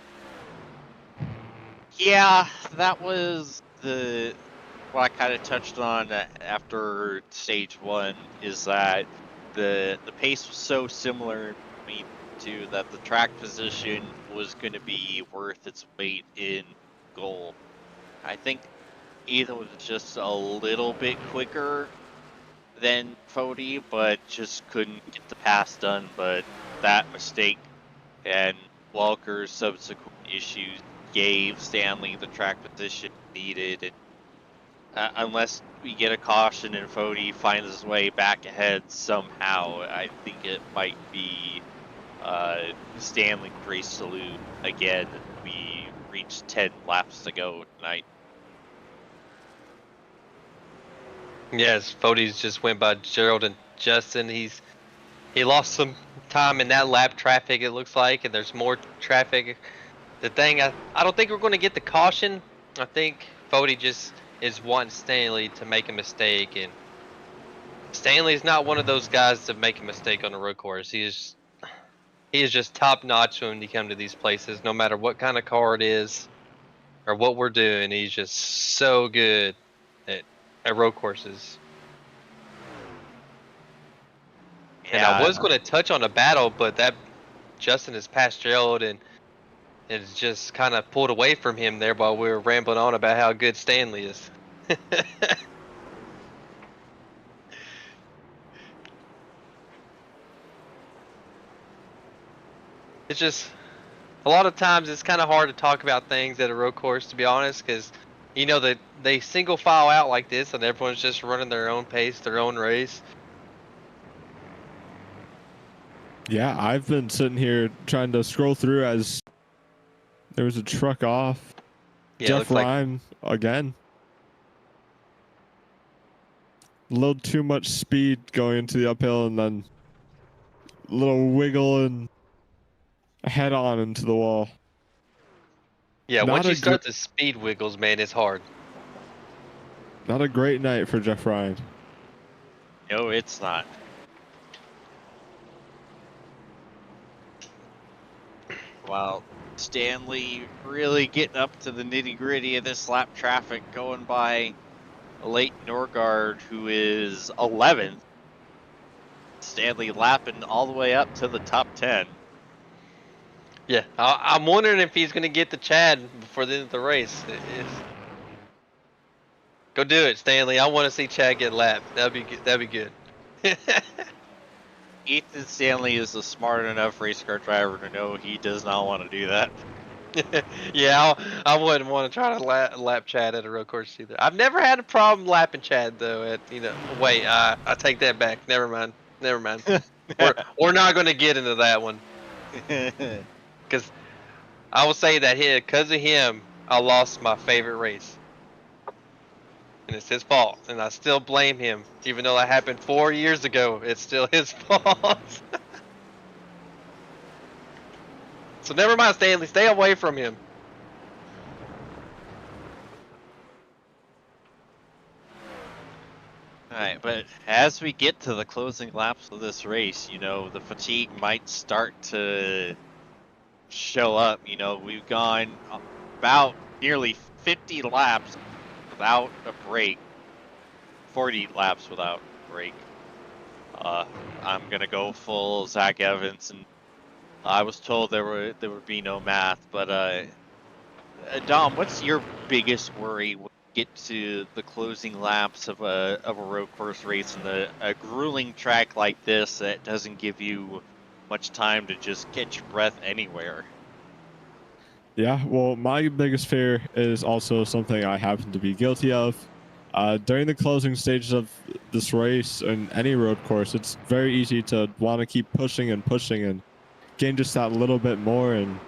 Yeah, that was what I kind of touched on after stage 1 is that the pace was so similar between the two that the track position was going to be worth its weight in gold. I think Ethan was just a little bit quicker than Fody, but just couldn't get the pass done. But that mistake and Walker's subsequent issues gave Stanley the track position needed. And, unless we get a caution and Fody finds his way back ahead somehow, I think it might be Stanley's race to lose again. We reached 10 laps to go tonight. Yes, Fody's just went by Gerald and Justin. He lost some time in that lap traffic, it looks like, and there's more traffic. The thing, I don't think we're going to get the caution. I think Fody just is wanting Stanley to make a mistake, and Stanley's not one of those guys to make a mistake on a road course. He is just top notch when you come to these places, no matter what kind of car it is or what we're doing. He's just so good at road courses. And I was going to touch on a battle, but that Justin has passed Gerald and it's just kind of pulled away from him there while we were rambling on about how good Stanley is. It's just a lot of times it's kind of hard to talk about things at a road course, to be honest, because you know that they single file out like this and everyone's just running their own pace, their own race. Yeah, I've been sitting here trying to scroll through as there was a truck off. Yeah, Jeff Ryan again. A little too much speed going into the uphill and then a little wiggle and head on into the wall. Yeah, once you start the speed wiggles, man, it's hard. Not a great night for Jeff Ryan. No, it's not. Wow, Stanley really getting up to the nitty-gritty of this lap traffic, going by Leighton Norgard, who is 11th. Stanley lapping all the way up to the top 10. Yeah, I'm wondering if he's going to get the Chad before the end of the race. Go do it, Stanley. I want to see Chad get lapped. That'd be good. Ethan Stanley is a smart enough race car driver to know he does not want to do that. Yeah, I wouldn't want to try to lap Chad at a road course either. I've never had a problem lapping Chad though. Wait, I take that back. Never mind. We're not going to get into that one. Because I will say that because of him, I lost my favorite race. And it's his fault. And I still blame him. Even though that happened 4 years ago, it's still his fault. So never mind, Stanley. Stay away from him. Alright, but as we get to the closing laps of this race, the fatigue might start to show up. We've gone about nearly 50 laps without a break, 40 laps without a break. I'm gonna go full Zach Evans, and I was told there would be no math, but Dom, what's your biggest worry when you get to the closing laps of a road course race and a grueling track like this that doesn't give you much time to just catch your breath anywhere? Yeah, well, my biggest fear is also something I happen to be guilty of. During the closing stages of this race and any road course, it's very easy to want to keep pushing and gain just that little bit more. And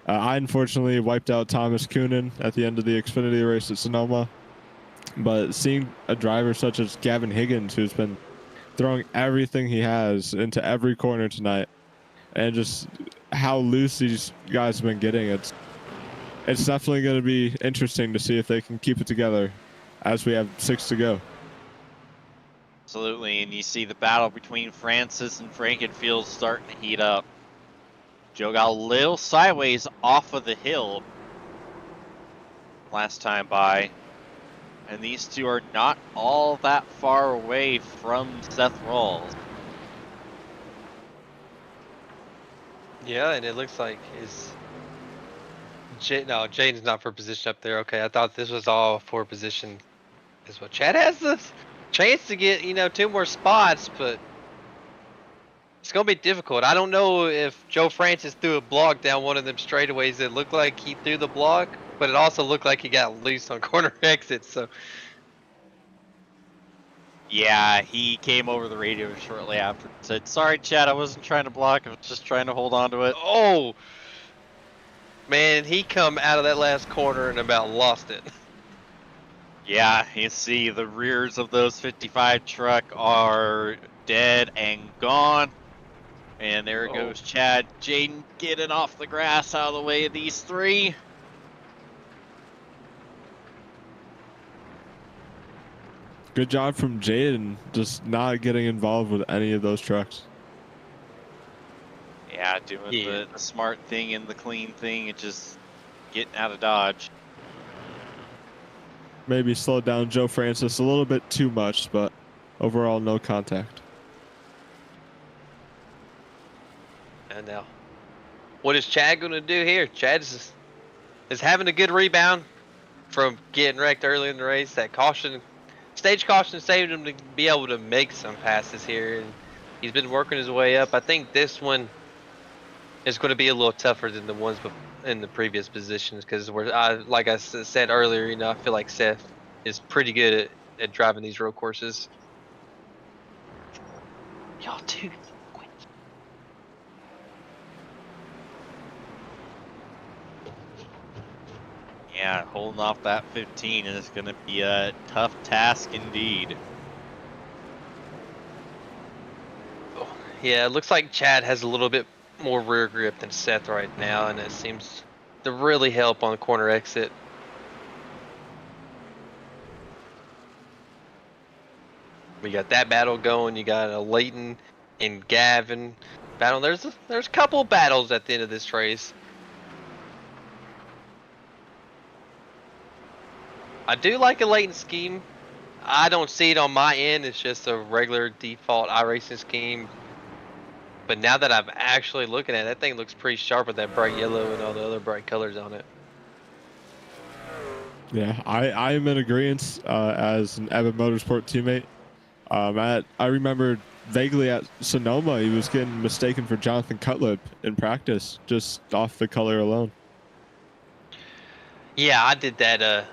I unfortunately wiped out Thomas Coonan at the end of the Xfinity race at Sonoma. But seeing a driver such as Gavin Higgins, who's been throwing everything he has into every corner tonight, and just how loose these guys have been getting, it's definitely going to be interesting to see if they can keep it together as we have 6 to go. Absolutely, and you see the battle between Francis and Frankenfield starting to heat up. Joe got a little sideways off of the hill. last time by. And these two are not all that far away from Seth Rawls. Yeah, and it looks like no, Jaden's not for position up there. Okay, I thought this was all for position as well. Chad has the chance to get, 2 more spots, but it's going to be difficult. I don't know if Joe Francis threw a block down one of them straightaways that looked like he threw the block, but it also looked like he got loose on corner exits. So Yeah, he came over the radio shortly after and said, "Sorry, Chad, I wasn't trying to block. I was just trying to hold on to it." oh, man, he come out of that last corner and about lost it. Yeah, you see the rears of those 55 truck are dead and gone. And there goes Chad. Jaden getting off the grass out of the way of these three. Good job from Jaden, just not getting involved with any of those trucks. Yeah, doing the smart thing and the clean thing and just getting out of Dodge. Maybe slowed down Joe Francis a little bit too much, but overall no contact. And now, what is Chad going to do here? Chad is having a good rebound from getting wrecked early in the race. That stage caution saved him to be able to make some passes here, and he's been working his way up. I think this one is going to be a little tougher than the ones in the previous positions because like I said earlier, I feel like Seth is pretty good at driving these road courses. Y'all too. Yeah, holding off that 15 is going to be a tough task indeed. Yeah, it looks like Chad has a little bit more rear grip than Seth right now, and it seems to really help on the corner exit. We got that battle going. You got a Leighton and Gavin battle. There's a couple of battles at the end of this race. I do like a Leighton scheme. I don't see it on my end. It's just a regular default iRacing scheme. But now that I'm actually looking at it, that thing looks pretty sharp with that bright yellow and all the other bright colors on it. Yeah, I am in agreement as an Evan Motorsport teammate. I remember vaguely at Sonoma, he was getting mistaken for Jonathan Cutlip in practice, just off the color alone. Yeah, I did that.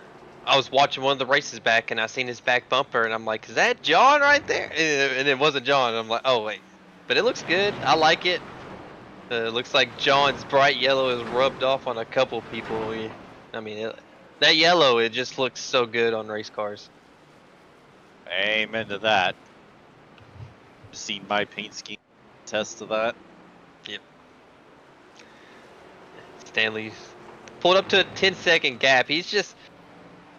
I was watching one of the races back, and I seen his back bumper, and I'm like, "Is that John right there?" And it wasn't John. I'm like, "Oh wait," but it looks good. I like it. It looks like John's bright yellow is rubbed off on a couple people. That yellow, it just looks so good on race cars. Amen to that. Seen my paint scheme test to that. Yep. Stanley pulled up to a 10-second gap. He's just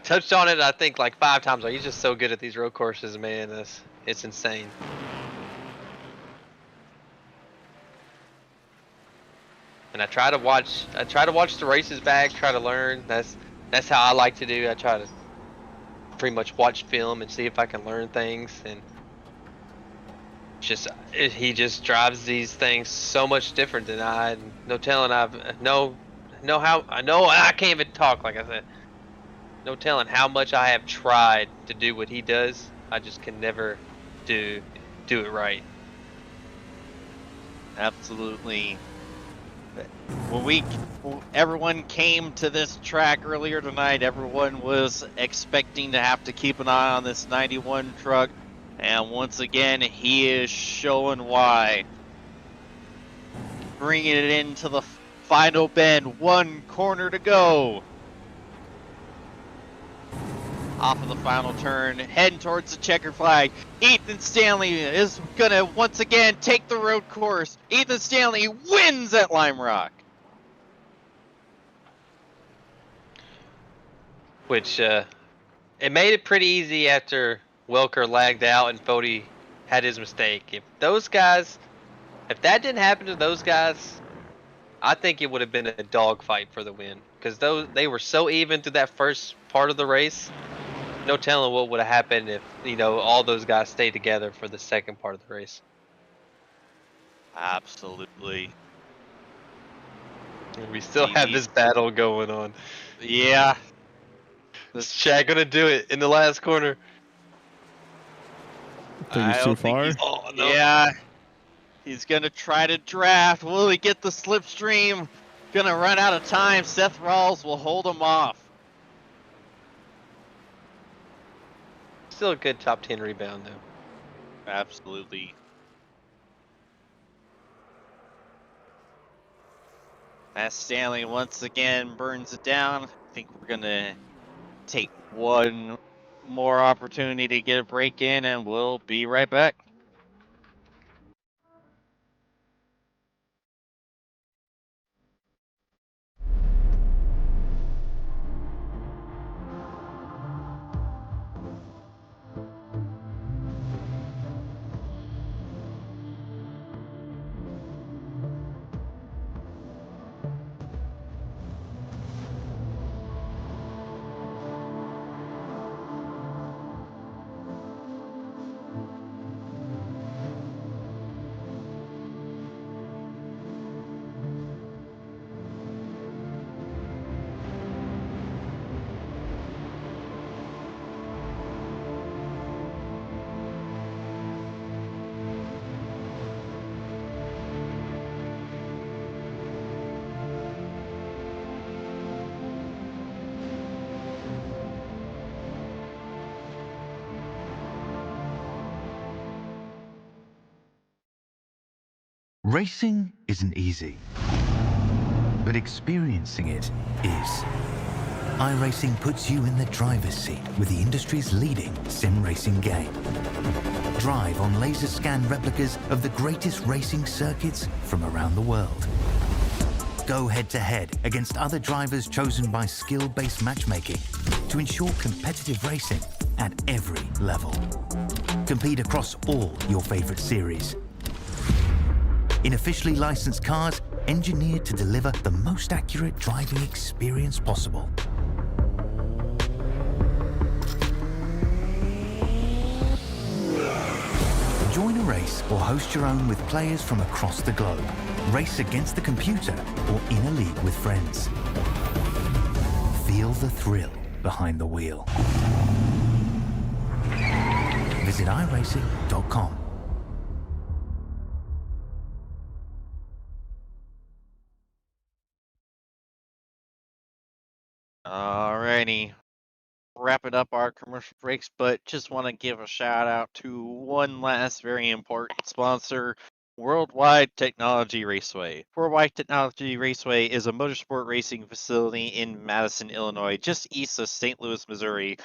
touched on it, I think, like 5 times. He's just so good at these road courses, man. It's insane. And I try to watch the races back, try to learn. That's how I like to do. I try to pretty much watch film and see if I can learn things. And he just drives these things so much different than I. No telling I can't even talk, like I said. No telling how much I have tried to do what he does. I just can never do it right. Absolutely. When everyone came to this track earlier tonight, everyone was expecting to have to keep an eye on this 91 truck, and once again, he is showing why. Bringing it into the final bend, 1 corner to go. Off of the final turn, heading towards the checker flag. Ethan Stanley is gonna once again take the road course. Ethan Stanley wins at Lime Rock. Which it made it pretty easy after Welker lagged out and Fody had his mistake. If that didn't happen to those guys, I think it would have been a dogfight for the win. because they were so even through that first part of the race. No telling what would have happened if all those guys stayed together for the second part of the race. Absolutely. And we still have this battle going on. Yeah. Is Chad gonna do it in the last corner? Think he's too far? Oh no! Yeah. He's gonna try to draft. Will he get the slipstream? Gonna run out of time. Seth Rawls will hold him off. Still a good top 10 rebound though. Absolutely. As Stanley once again burns it down, I think we're gonna take one more opportunity to get a break in, and we'll be right back. Racing isn't easy, but experiencing it is. iRacing puts you in the driver's seat with the industry's leading sim racing game. Drive on laser scan replicas of the greatest racing circuits from around the world. Go head-to-head against other drivers chosen by skill-based matchmaking to ensure competitive racing at every level. Compete across all your favorite series. In officially licensed cars, engineered to deliver the most accurate driving experience possible. Join a race or host your own with players from across the globe. Race against the computer or in a league with friends. Feel the thrill behind the wheel. Visit iRacing.com. Alrighty. Wrapping up our commercial breaks, but just want to give a shout out to one last very important sponsor, Worldwide Technology Raceway. Worldwide Technology Raceway is a motorsport racing facility in Madison, Illinois, just east of St. Louis, Missouri,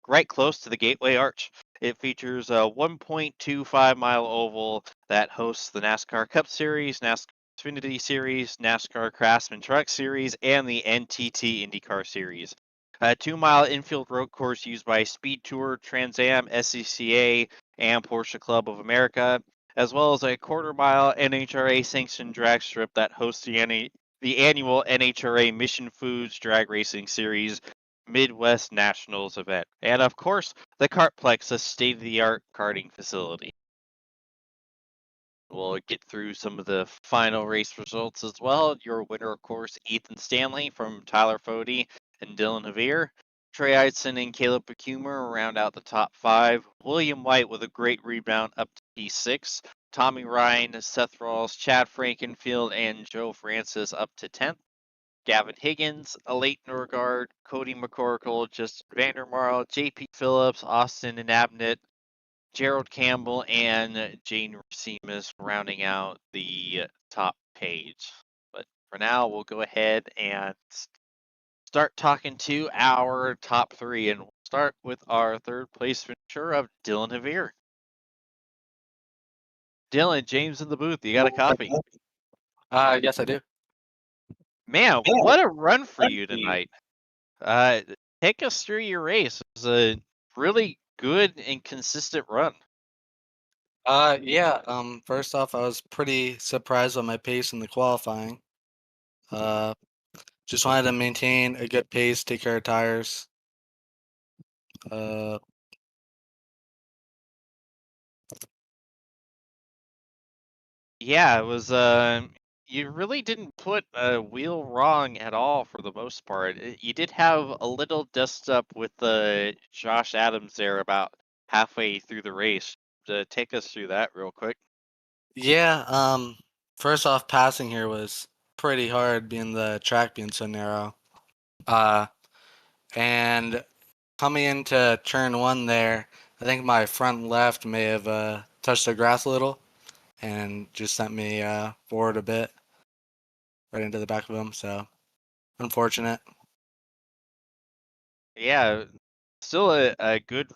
right close to the Gateway Arch. It features a 1.25-mile oval that hosts the NASCAR Cup Series, NASCAR Xfinity Series, NASCAR Craftsman Truck Series, and the NTT IndyCar Series. A 2-mile infield road course used by Speed Tour, Trans Am, SCCA, and Porsche Club of America, as well as a quarter-mile NHRA sanctioned drag strip that hosts the annual NHRA Mission Foods Drag Racing Series Midwest Nationals event. And of course, the Kartplex, a state-of-the-art karting facility. We'll get through some of the final race results as well. Your winner, of course, Ethan Stanley from Tyler Fody and Dylan Javier. Trey Eidson and Caleb Pacumer round out the top 5. William White with a great rebound up to P6. Tommy Ryan, Seth Rawls, Chad Frankenfield, and Joe Francis up to 10th. Gavin Higgins, Alate Norgard, Cody McCorkle, Justin Vandermarl, JP Phillips, Austin and Abnett, Gerald Campbell, and Jane Racimus rounding out the top page. But for now, we'll go ahead and start talking to our top 3, and we'll start with our third place finisher of Dylan Javier. Dylan, James in the booth, you got a copy? Yes, I do. Man, what a run for you tonight. Take us through your race. It was a really good and consistent run. Yeah. First off, I was pretty surprised by my pace in the qualifying. Just wanted to maintain a good pace, take care of tires. Yeah, it was. You really didn't put a wheel wrong at all for the most part. You did have a little dust up with Josh Adams there about halfway through the race. To take us through that real quick. Yeah, first off, passing here was pretty hard, being the track being so narrow. And coming into turn one there, I think my front left may have touched the grass a little and just sent me forward a bit, right into the back of him. So unfortunate. Yeah, still a good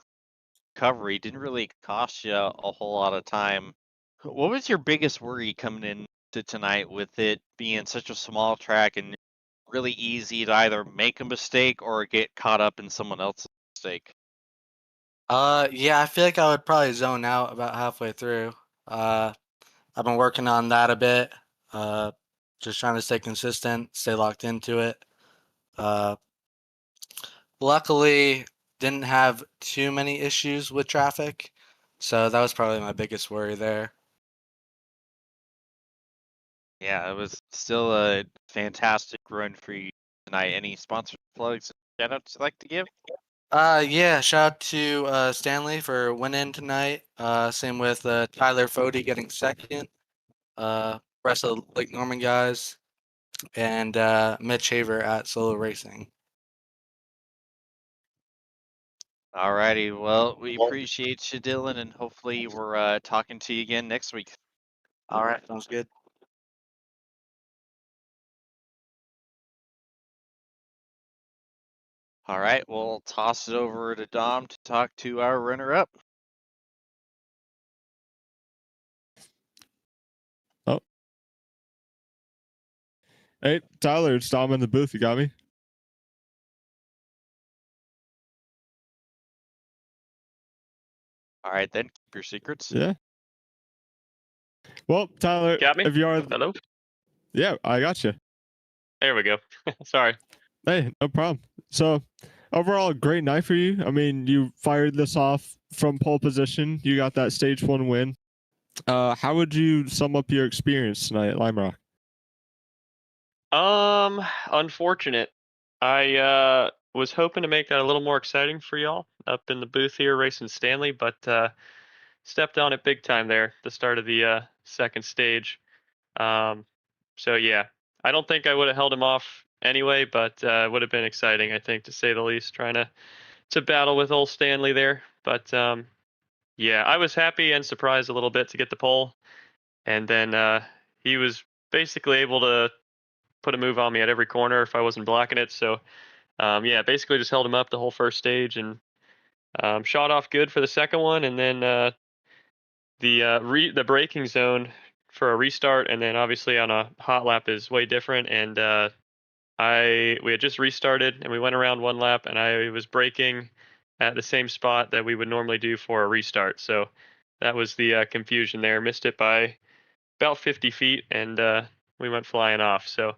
recovery. Didn't really cost you a whole lot of time. What was your biggest worry coming in to tonight with it being such a small track and really easy to either make a mistake or get caught up in someone else's mistake? Yeah, I feel like I would probably zone out about halfway through. I've been working on that a bit. Uh, just trying to stay consistent, stay locked into it. Uh, Luckily, didn't have too many issues with traffic, so that was probably my biggest worry there. Yeah, it was still a fantastic run for you tonight. Any sponsor plugs, shout outs you'd like to give? Yeah, shout out to Stanley for winning tonight. Same with Tyler Fody getting second. Rest of the Lake Norman guys, and Mitch Haver at Solo Racing. Alrighty, well, we appreciate you, Dylan, and hopefully we're talking to you again next week. All right, sounds good. All right, we'll toss it over to Dom to talk to our runner-up. Oh. Hey, Tyler, it's Dom in the booth. You got me? All right, then keep your secrets. Yeah. Well, Tyler, Got me? if you are, Hello? yeah, I got you. There we go. Sorry. Hey, no problem. So, overall, great night for you. I mean, you fired this off from pole position. You got that stage 1 win. How would you sum up your experience tonight at Lime Rock? Unfortunate. I was hoping to make that a little more exciting for y'all up in the booth here racing Stanley, but stepped on it big time there at the start of the second stage. So yeah, I don't think I would have held him off anyway, but it would have been exciting, I think, to say the least, trying to battle with old Stanley there. But yeah, I was happy and surprised a little bit to get the pole, and then he was basically able to put a move on me at every corner if I wasn't blocking it. So yeah, basically just held him up the whole first stage and shot off good for the second one, and then the braking zone for a restart, and then obviously on a hot lap is way different. And we had just restarted and we went around one lap, and I was braking at the same spot that we would normally do for a restart. So that was the confusion there. Missed it by about 50 feet, and we went flying off. So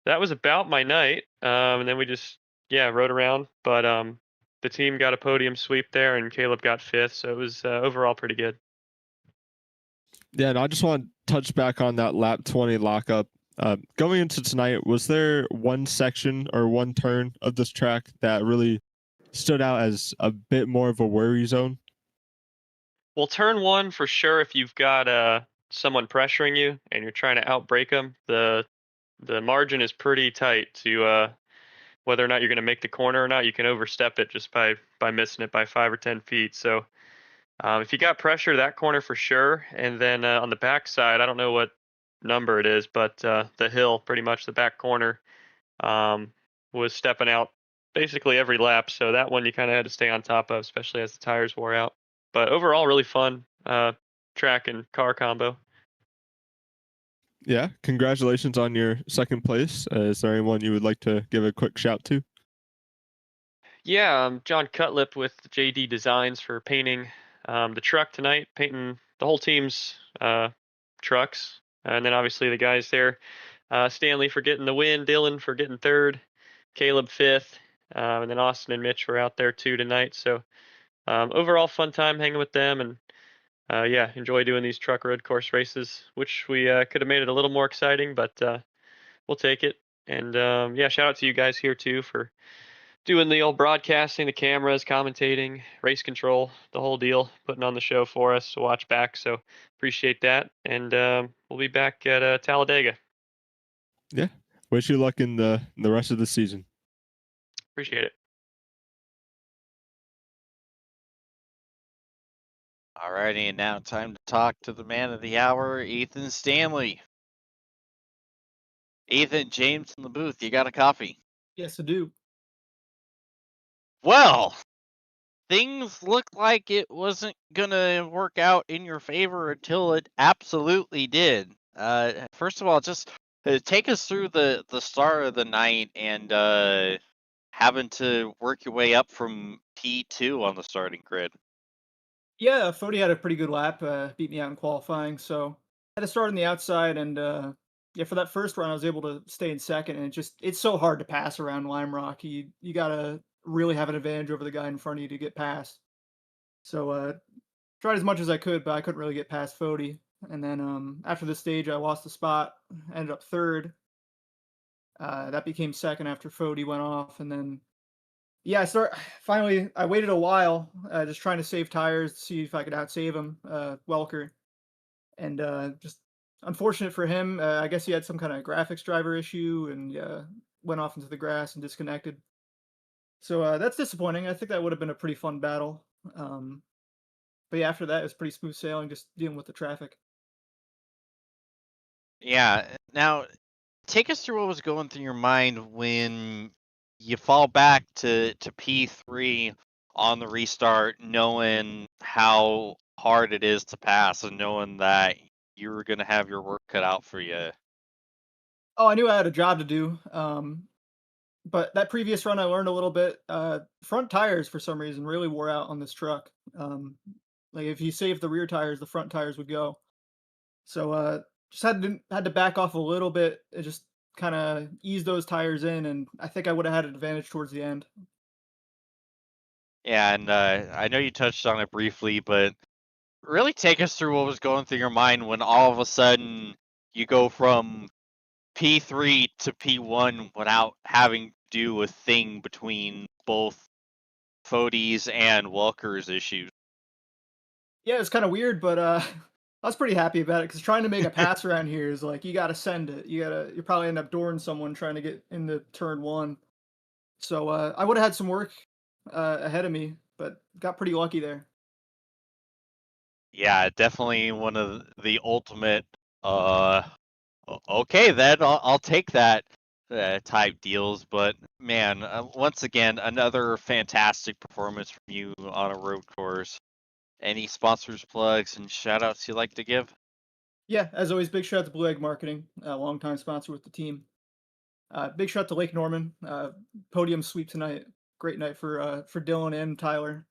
that was about my night. And then we just, yeah, rode around. But the team got a podium sweep there, and Caleb got fifth. So it was overall pretty good. Yeah, and I just want to touch back on that lap 20 lockup. Going into tonight, was there one section or one turn of this track that really stood out as a bit more of a worry zone? Well, turn one for sure. If you've got someone pressuring you and you're trying to outbrake them, the margin is pretty tight to whether or not you're going to make the corner or not. You can overstep it just by missing it by 5 or 10 feet. So if you got pressure, that corner for sure. And then on the back side, I don't know what number it is, but the hill, pretty much the back corner, was stepping out basically every lap. So that one you kind of had to stay on top of, especially as the tires wore out. But overall, really fun track and car combo. Yeah, congratulations on your second place. Is there anyone you would like to give a quick shout to? Yeah, John Cutlip with JD Designs for painting the truck tonight, painting the whole team's trucks. And then obviously the guys there Stanley for getting the win, Dylan for getting third, Caleb fifth, and then Austin and Mitch were out there too tonight. So overall, fun time hanging with them, and yeah, enjoy doing these truck road course races, which we could have made it a little more exciting, but we'll take it. And yeah, shout out to you guys here too for doing the old broadcasting, the cameras, commentating, race control, the whole deal, putting on the show for us to watch back. So appreciate that. And we'll be back at Talladega. Yeah. Wish you luck in the rest of the season. Appreciate it. Alrighty, and now time to talk to the man of the hour, Ethan Stanley. Ethan, James in the booth, you got a copy? Yes, I do. Well, things looked like it wasn't gonna work out in your favor until it absolutely did. First of all, just take us through the start of the night and having to work your way up from P2 on the starting grid. Yeah, Fody had a pretty good lap, beat me out in qualifying, so had to start on the outside, and yeah, for that first run, I was able to stay in second, and it's so hard to pass around Lime Rock. You gotta really have an advantage over the guy in front of you to get past. So tried as much as I could, but I couldn't really get past Fody. And then after the stage, I lost the spot, ended up third. That became second after Fody went off, and then yeah, finally, I waited a while, just trying to save tires to see if I could outsave him, Welker. And just unfortunate for him, I guess he had some kind of graphics driver issue and went off into the grass and disconnected. So that's disappointing. I think that would have been a pretty fun battle. But yeah, after that, it was pretty smooth sailing, just dealing with the traffic. Yeah, now take us through what was going through your mind when you fall back to P3 on the restart, knowing how hard it is to pass and knowing that you were going to have your work cut out for you. Oh, I knew I had a job to do. But that previous run, I learned a little bit. Front tires, for some reason, really wore out on this truck. Like if you saved the rear tires, the front tires would go. So just had to back off a little bit and just kind of ease those tires in, and I think I would have had an advantage towards the end. Yeah, and I know you touched on it briefly, but really take us through what was going through your mind when all of a sudden you go from P3 to P1 without having to do a thing between both Fody's and Welker's issues. Yeah, it's kind of weird, but I was pretty happy about it because trying to make a pass around here is like you got to send it. You probably end up dooring someone trying to get into turn one. So I would have had some work ahead of me, but got pretty lucky there. Yeah, definitely one of the ultimate okay then I'll take that type deals, but man, once again another fantastic performance from you on a road course. Any sponsors, plugs, and shout outs you'd like to give? Yeah, as always, big shout out to Blue Egg Marketing, a longtime sponsor with the team. Big shout out to Lake Norman, podium sweep tonight. Great night for Dylan and Tyler.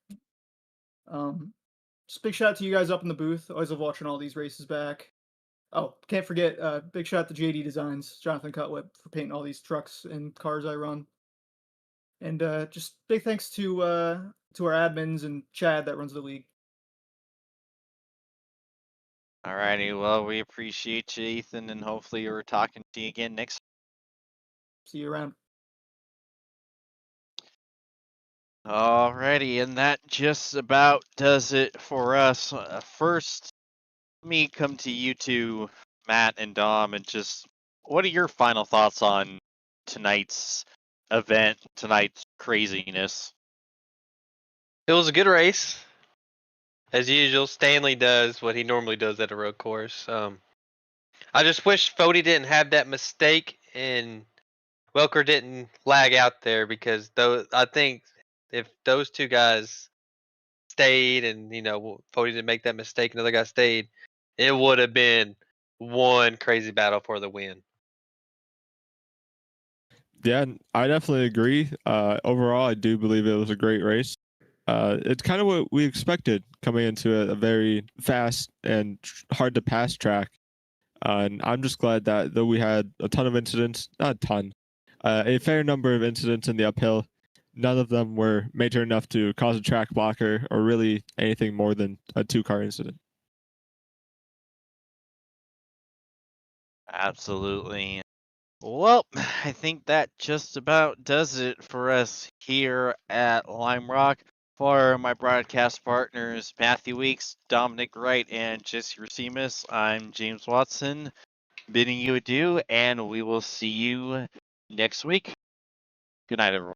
Just big shout out to you guys up in the booth. Always love watching all these races back. Oh, can't forget, big shout out to JD Designs, Jonathan Cutlip, for painting all these trucks and cars I run. And just big thanks to our admins and Chad that runs the league. Alrighty, well, we appreciate you, Ethan, and hopefully we're talking to you again next. See you around. Alrighty, and that just about does it for us. First, let me come to you two, Matt and Dom, and just what are your final thoughts on tonight's event, tonight's craziness? It was a good race. As usual, Stanley does what he normally does at a road course. I just wish Fody didn't have that mistake and Welker didn't lag out there, because I think if those two guys stayed and Fody didn't make that mistake, another guy stayed, it would have been one crazy battle for the win. Yeah, I definitely agree. Overall, I do believe it was a great race. It's kind of what we expected coming into a very fast and hard to pass track. And I'm just glad that though we had a ton of incidents, not a ton, a fair number of incidents in the uphill, none of them were major enough to cause a track blocker or really anything more than a 2-car incident. Absolutely. Well, I think that just about does it for us here at Lime Rock. For my broadcast partners, Matthew Weeks, Dominic Wright, and Jesse Racimus, I'm James Watson, bidding you adieu, and we will see you next week. Good night, everyone.